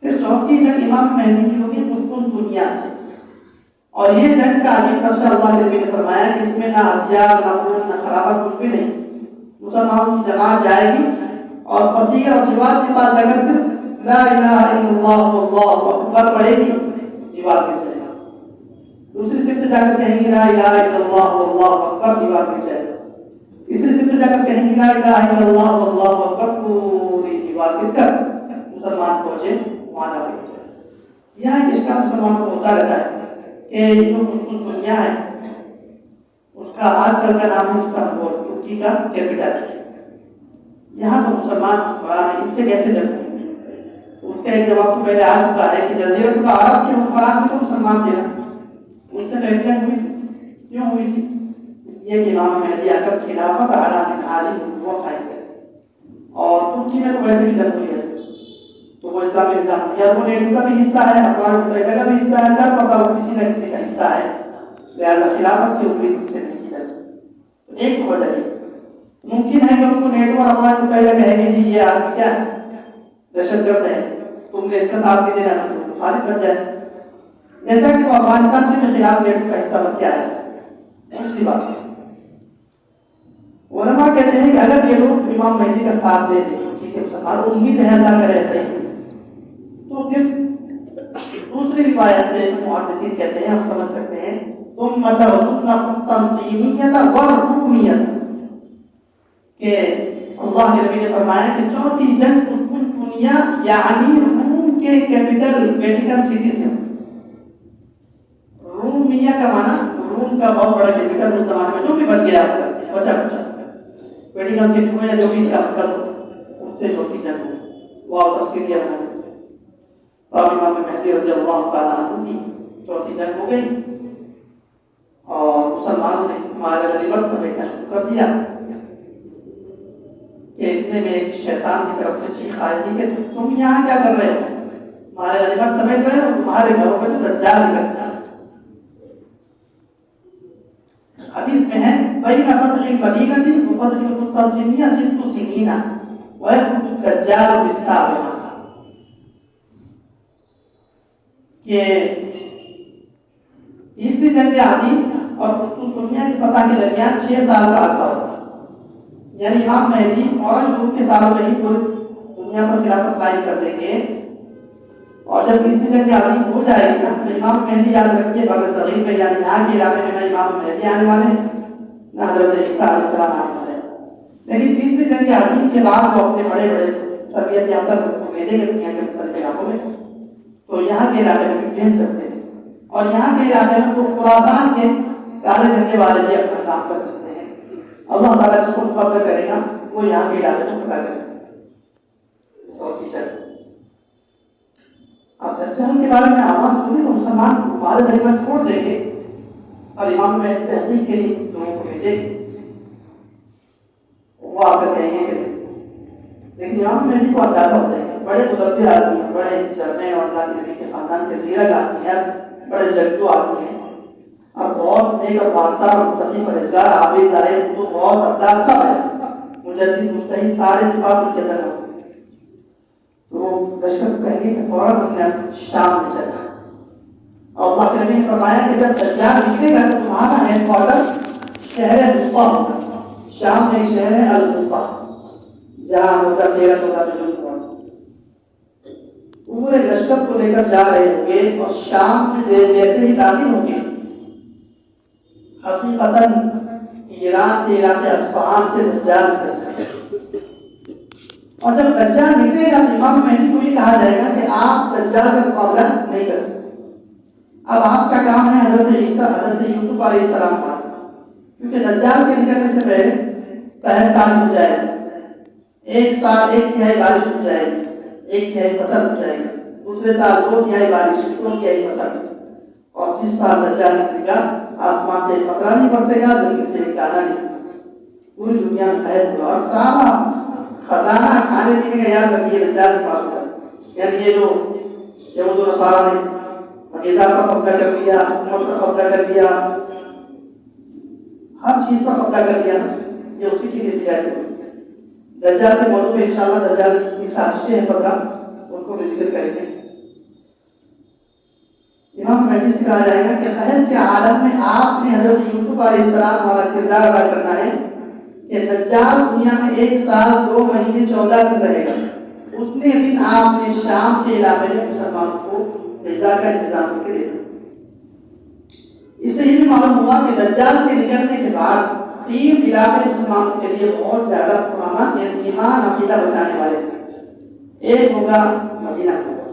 پھر چوتھی جنگ امام مہدی کی ہوگی قسطنطنیہ سے. اور یہ جنگ کا عجیب نقشہ اللہ کے نبی نے فرمایا کہ اس میں نہ ہتھیار، نہ خون، نہ خرابت، کچھ بھی نہیں. مسلمانوں کی جماعت جائے گی اور فصیح اور جواد کے پاس جا کر صرف لا الہ الا اللہ واللہ اکبر پڑھے گی، دیوار گر جائے گا. دوسری سمت جا کر کہیں گی لا الہ الا اللہ واللہ اکبر، دیوار گر جائے گا. تیسری سمت جا کر کہیں گی لا الہ الا اللہ واللہ اکبر، پوری دیوار گر کر مسلمان فوجیں وہاں داخل ہو جائیں. یہاں ایک اشکال مسلمانوں کو ہوتا رہتا ہے کہ یہ جو قسطنطنیہ ہے اس کا آج کل کا نام ہے استنبول، ترکی کا کیپٹل ہے. یہاں تو مسلمان حکمران ہیں، ان سے کیسے جنگ ہوئی؟ اس کا ایک جواب تو پہلے آ چکا ہے کہ جزیرۃ العرب کے حکمران بھی تو مسلمان تھے نا. ان سے پہلے جنگ ہوئی تھی. کیوں ہوئی تھی؟ اس یہ کہ امام مہدی آ کر خلافت اعلیٰ من حاجی وہ قائم کرے. اور ترکی میں تو ویسے بھی جمہوریت ہے تو وہ اسلامی نظام نہیں ہے، وہ نیٹو کا بھی حصہ ہے، اقوام متحدہ کا بھی حصہ ہے، در پتا وہ کسی نہ کسی کا حصہ ہے، لہٰذا خلافت کی امید ان سے نہیں کی جا سکتی. ایک تو وجہ ہے ممکن ہے کہ ان کو نیٹو اور اقوام متحدہ کہے گی جی یہ آدمی کیا ہے دہشت گرد ہے، تم نے اس کا ساتھ نہیں دینا تو مخالف بن جائے، جیسا کہ وہ افغانستان کے خلاف نیٹو کا حصہ بن کے آیا ہے. دوسری بات علماء کہتے ہیں کہ اگر یہ لوگ امام مہدی کا ساتھ دے دیں ٹھیک ہے مسلمان، امید ہے اللہ کرے ایسا ہی، تو پھر دوسری روایت سے محدثین کہتے ہیں ہم سمجھ سکتے ہیں تم متوسطنا قسطنطینیت والرومیت، کہ اللہ کے نبی نے فرمایا کہ چوتھی جنگ قسطنطنیہ یعنی روم کے کیپٹل ویٹیکن سٹی سے. رومیہ کا معنی روم کا بہت بڑا کیپٹل اس زمانے میں جو بھی بچ گیا بچا ویٹیکن سٹی میں جو بھی اس کا مرکز ہو اس سے چوتھی جنگ ہو وہ تفصیل یہ بنا دیتے ہیں. اب امام مہدی رضی اللہ تعالیٰ عنہ کی چوتھی جنگ ہو گئی اور مسلمانوں نے ہمارے غنیمت سمیٹنا شروع کر دیا کہ اتنے میں ایک شیطان کی طرف سے چیخ آئی تھی کہ تم یہاں کیا کر رہے ہو، ہمارے غنیمت سمیٹ رہے ہو، تمہارے گھروں میں تو دجال نکل چکا. حدیث میں ہے بین فتح المدینہ وفتح القسطنطینیہ ست سنین ویخرج الدجال فی السابعہ، کہ تیسری جنگ عظیم اور قسطنطنیہ کی فتح کے درمیان 6 سال کا عرصہ ہوگا. یعنی امام مہدی فوراً شروع کے سالوں میں ہی پوری دنیا پر خلافت قائم کر دیں گے، اور جب تیسری جنگ عظیم ہو جائے گی نا تو امام مہدی یاد رکھیے بر صغیر میں یعنی یہاں کے علاقے میں نہ امام مہدی آنے والے ہیں نہ حضرت عیسیٰ علیہ السلام آنے والے ہیں، لیکن تیسری جنگ عظیم کے بعد وہ اپنے بڑے بڑے تربیت یافتہ لوگوں کو بھیجیں گے دنیا کے مختلف علاقوں میں، تو یہاں کے علاقے میں بھی بھیج سکتے ہیں، اور یہاں کے علاقے میں وہ خراسان کے کالے جھنڈے والے بھی اپنا کام کر سکتے ہیں. اللہ تعالیٰ جس کو مقدر کرے گا وہ یہاں کے علاقے کو فتح کر سکتے ہیں. چوتھی جنگ اب دجال کے بارے میں آواز سنی تو مسلمان ہمارے غنیمت چھوڑ دیں گے اور امام میں تحقیق کے لیے کچھ لوگوں کو بھیجے گی، وہ آ کر کہیں گے کہ لیکن امام مہدی کو اندازہ ہو جائے گا بڑے مدبر آدمی ہیں، بڑے جرنے اور اللہ کے نبی کے خاندان کے زیرک آدمی ہیں، بڑے جنگجو آدمی ہیں، اور بہت نیک اور بادشاہ اور متقی پرہیزگار عابد زاہد تو بہت سردار سب ہے، مجدد مجتہد سارے صفات ان کے اندر ہوتے ہیں. تو لشکر کو کہیں گے کہ فوراً ہم نے شام میں چلنا ہے، اور اللہ کے نبی نے فرمایا کہ جب دجال نکلے گا تو تمہارا ہیڈ کوارٹر شہر مصطفیٰ ہوگا. شام میں شہر ہے المصطفیٰ جہاں ہوتا 1314 میں شروع ہوا. پورے لشکر کو لے کر جا رہے ہوں گے اور شام میں جیسے ہی داخل ہوں گے حقیقتاً ایران کے علاقے اصفہان سے دجال نکل جائے گا. اور جب دجال نکلے گا امام مہدی کو یہ کہا جائے گا کہ آپ دجال کا مقابلہ نہیں کر سکتے، اب آپ کا کام ہے حضرت عیسیٰ حضرت یوسف علیہ السلام کا، کیونکہ دجال کے نکلنے سے پہلے قحط طاری ہو جائے گا، 1 سال 1 تہائی بارش ہو جائے گی، 1 تہائی فصل ہو جائے گی، دوسرے سال 2 تہائی بارش 2 تہائی فصل، اور جس سال دجال نکلے گا آسمان سے ایک قطرہ نہیں برسے گا، زمین سے ایک دانہ نہیں، پوری دنیا میں قحط ہوگا اور سارا خزانہ کھانے پینے کا یاد رکھیے دجال کے پاس ہوگا. یعنی یہ جو یہود و نصارہ نے غذا پر قبضہ کر لیا، حکومت پر قبضہ کر لیا، ہر چیز پر قبضہ کر لیا، یہ اسی کے لیے تیاری ہوئی. دجال کے موضوع میں انشاءاللہ دجال کی سازشیں ہیں 15 اس کو بھی ذکر کریں گے. امام مہدی سے کہا جائے گا کہ قحط کے عالم میں آپ نے حضرت یوسف علیہ السلام والا کردار ادا کرنا ہے کہ دجال دنیا میں 1 سال 2 مہینے 14 دن رہے گا، اتنے دن آپ نے شام کے علاقے میں مسلمانوں کو غذا کا انتظام کر کے دینا. اس سے یہ بھی معلوم ہوا کہ دجال کے نکلنے کے بعد 3 علاقے مسلمانوں کے لیے بہت زیادہ پرامن یعنی ایمان عقیدہ بچانے والے، ایک ہوگا مدینہ ہوگا،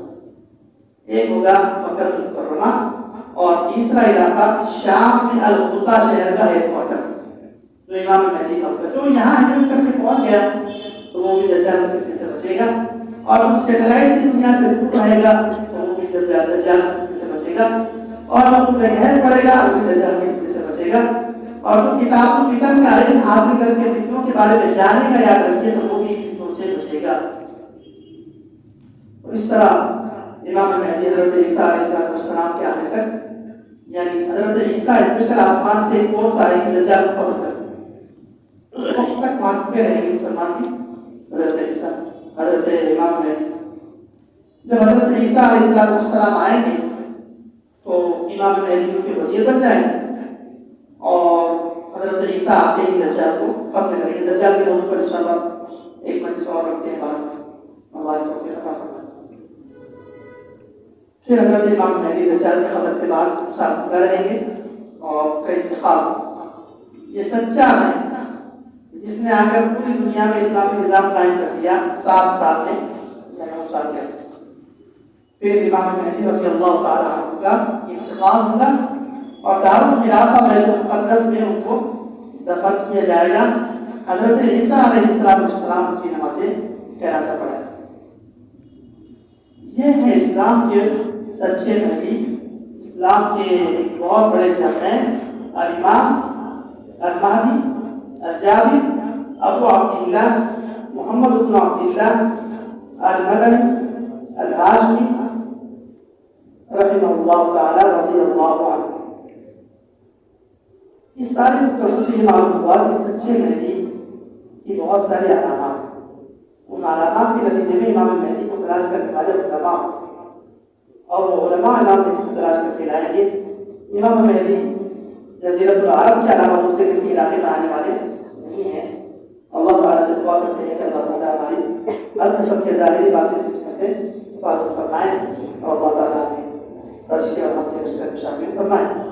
ایک ہوگا مکہ المکرمہ، اور تیسرا علاقہ شام میں الوسطیٰ شہر کا ہیڈ کوارٹر جو امام مہدی کا ہوگا. جو یہاں ہجرت کر کے پہنچ گیا تو وہ بھی دجال کے فتنے سے بچے گا، اور جو سیٹلائٹ کی دنیا سے دور رہے گا تو وہ بھی دجال کے فتنے سے بچے گا، اور جو سورہ کہف پڑے گا وہ بھی دجال کے فتنے سے بچے گا. اور جو کتاب الفتن کا علم حاصل کر کے فتنوں کے بارے میں جانے کا یاد رکھے تو وہ بھی فتنوں سے بچے گا۔ اور اس طرح امام مہدی حضرت عیسیٰ علیہ السلام کے آنے تک، یعنی حضرت عیسیٰ اسپیشل آسمان سے ایک فورس آئے گی دجال کو ختم کر، اس وقت تک وہاں چھپے رہیں گے مسلمان بھی حضرت عیسیٰ، حضرت امام مہدی۔ جب حضرت عیسیٰ علیہ السلام آئیں گے تو امام مہدی ان کے وزیر بن جائیں گے اور حضرت عیسیٰ آتے ہی دجال کو ختم کریں گے۔ دجال کے موضوع پر انشاءاللہ ایک مجلس اور رکھتے ہیں بعد میں، ہماری توفیق عطا فرمائے۔ پھر حضرت امام مہدی دجال کے قتل کے بعد سال زندہ رہیں گے اور کا انتخاب یہ سچا ہے جس نے آ کر پوری دنیا میں اسلامی نظام قائم کر دیا 7 سال میں یا 9 سال کے عرصے۔ پھر امام مہدی رضی اللہ تعالیٰ عنہ کا انتقال ہوگا اور دارالخلافہ بیت المقدس میں ان کو دفن کیا جائے گا۔ حضرت عیسیٰ علیہ السلام کی نماز جنازہ پڑھا۔ یہ ہے اسلام کے سچے مہدی، اسلام کے ایک بہت بڑے شخص ہیں الامام المہدی الجابر ابو عبداللہ محمد بن عبداللہ المدنی الہاشمی رحمہ اللہ تعالی رضی اللہ عنہ۔ اس ساری گفتگو سے یہ معلوم ہوا کہ سچے مہدی کی بہت ساری علامات، ان علامات کے نتیجے میں امام مہدی کو تلاش کرنے والے علماء اور وہ علماء امام مہدی کو تلاش کر کے لائیں گے۔ امام مہدی جزیرۃ العرب کے علاوہ دوسرے کسی علاقے میں آنے والے نہیں ہیں۔ اللہ تعالیٰ سے دعا کرتے ہیں کہ اللہ تعالیٰ ہماری ہر قسم کے ظاہری باطنی فتنے سے حفاظت فرمائیں اور اللہ تعالیٰ ہمیں سچ کے اور حق کے رشتے میں شامل فرمائیں۔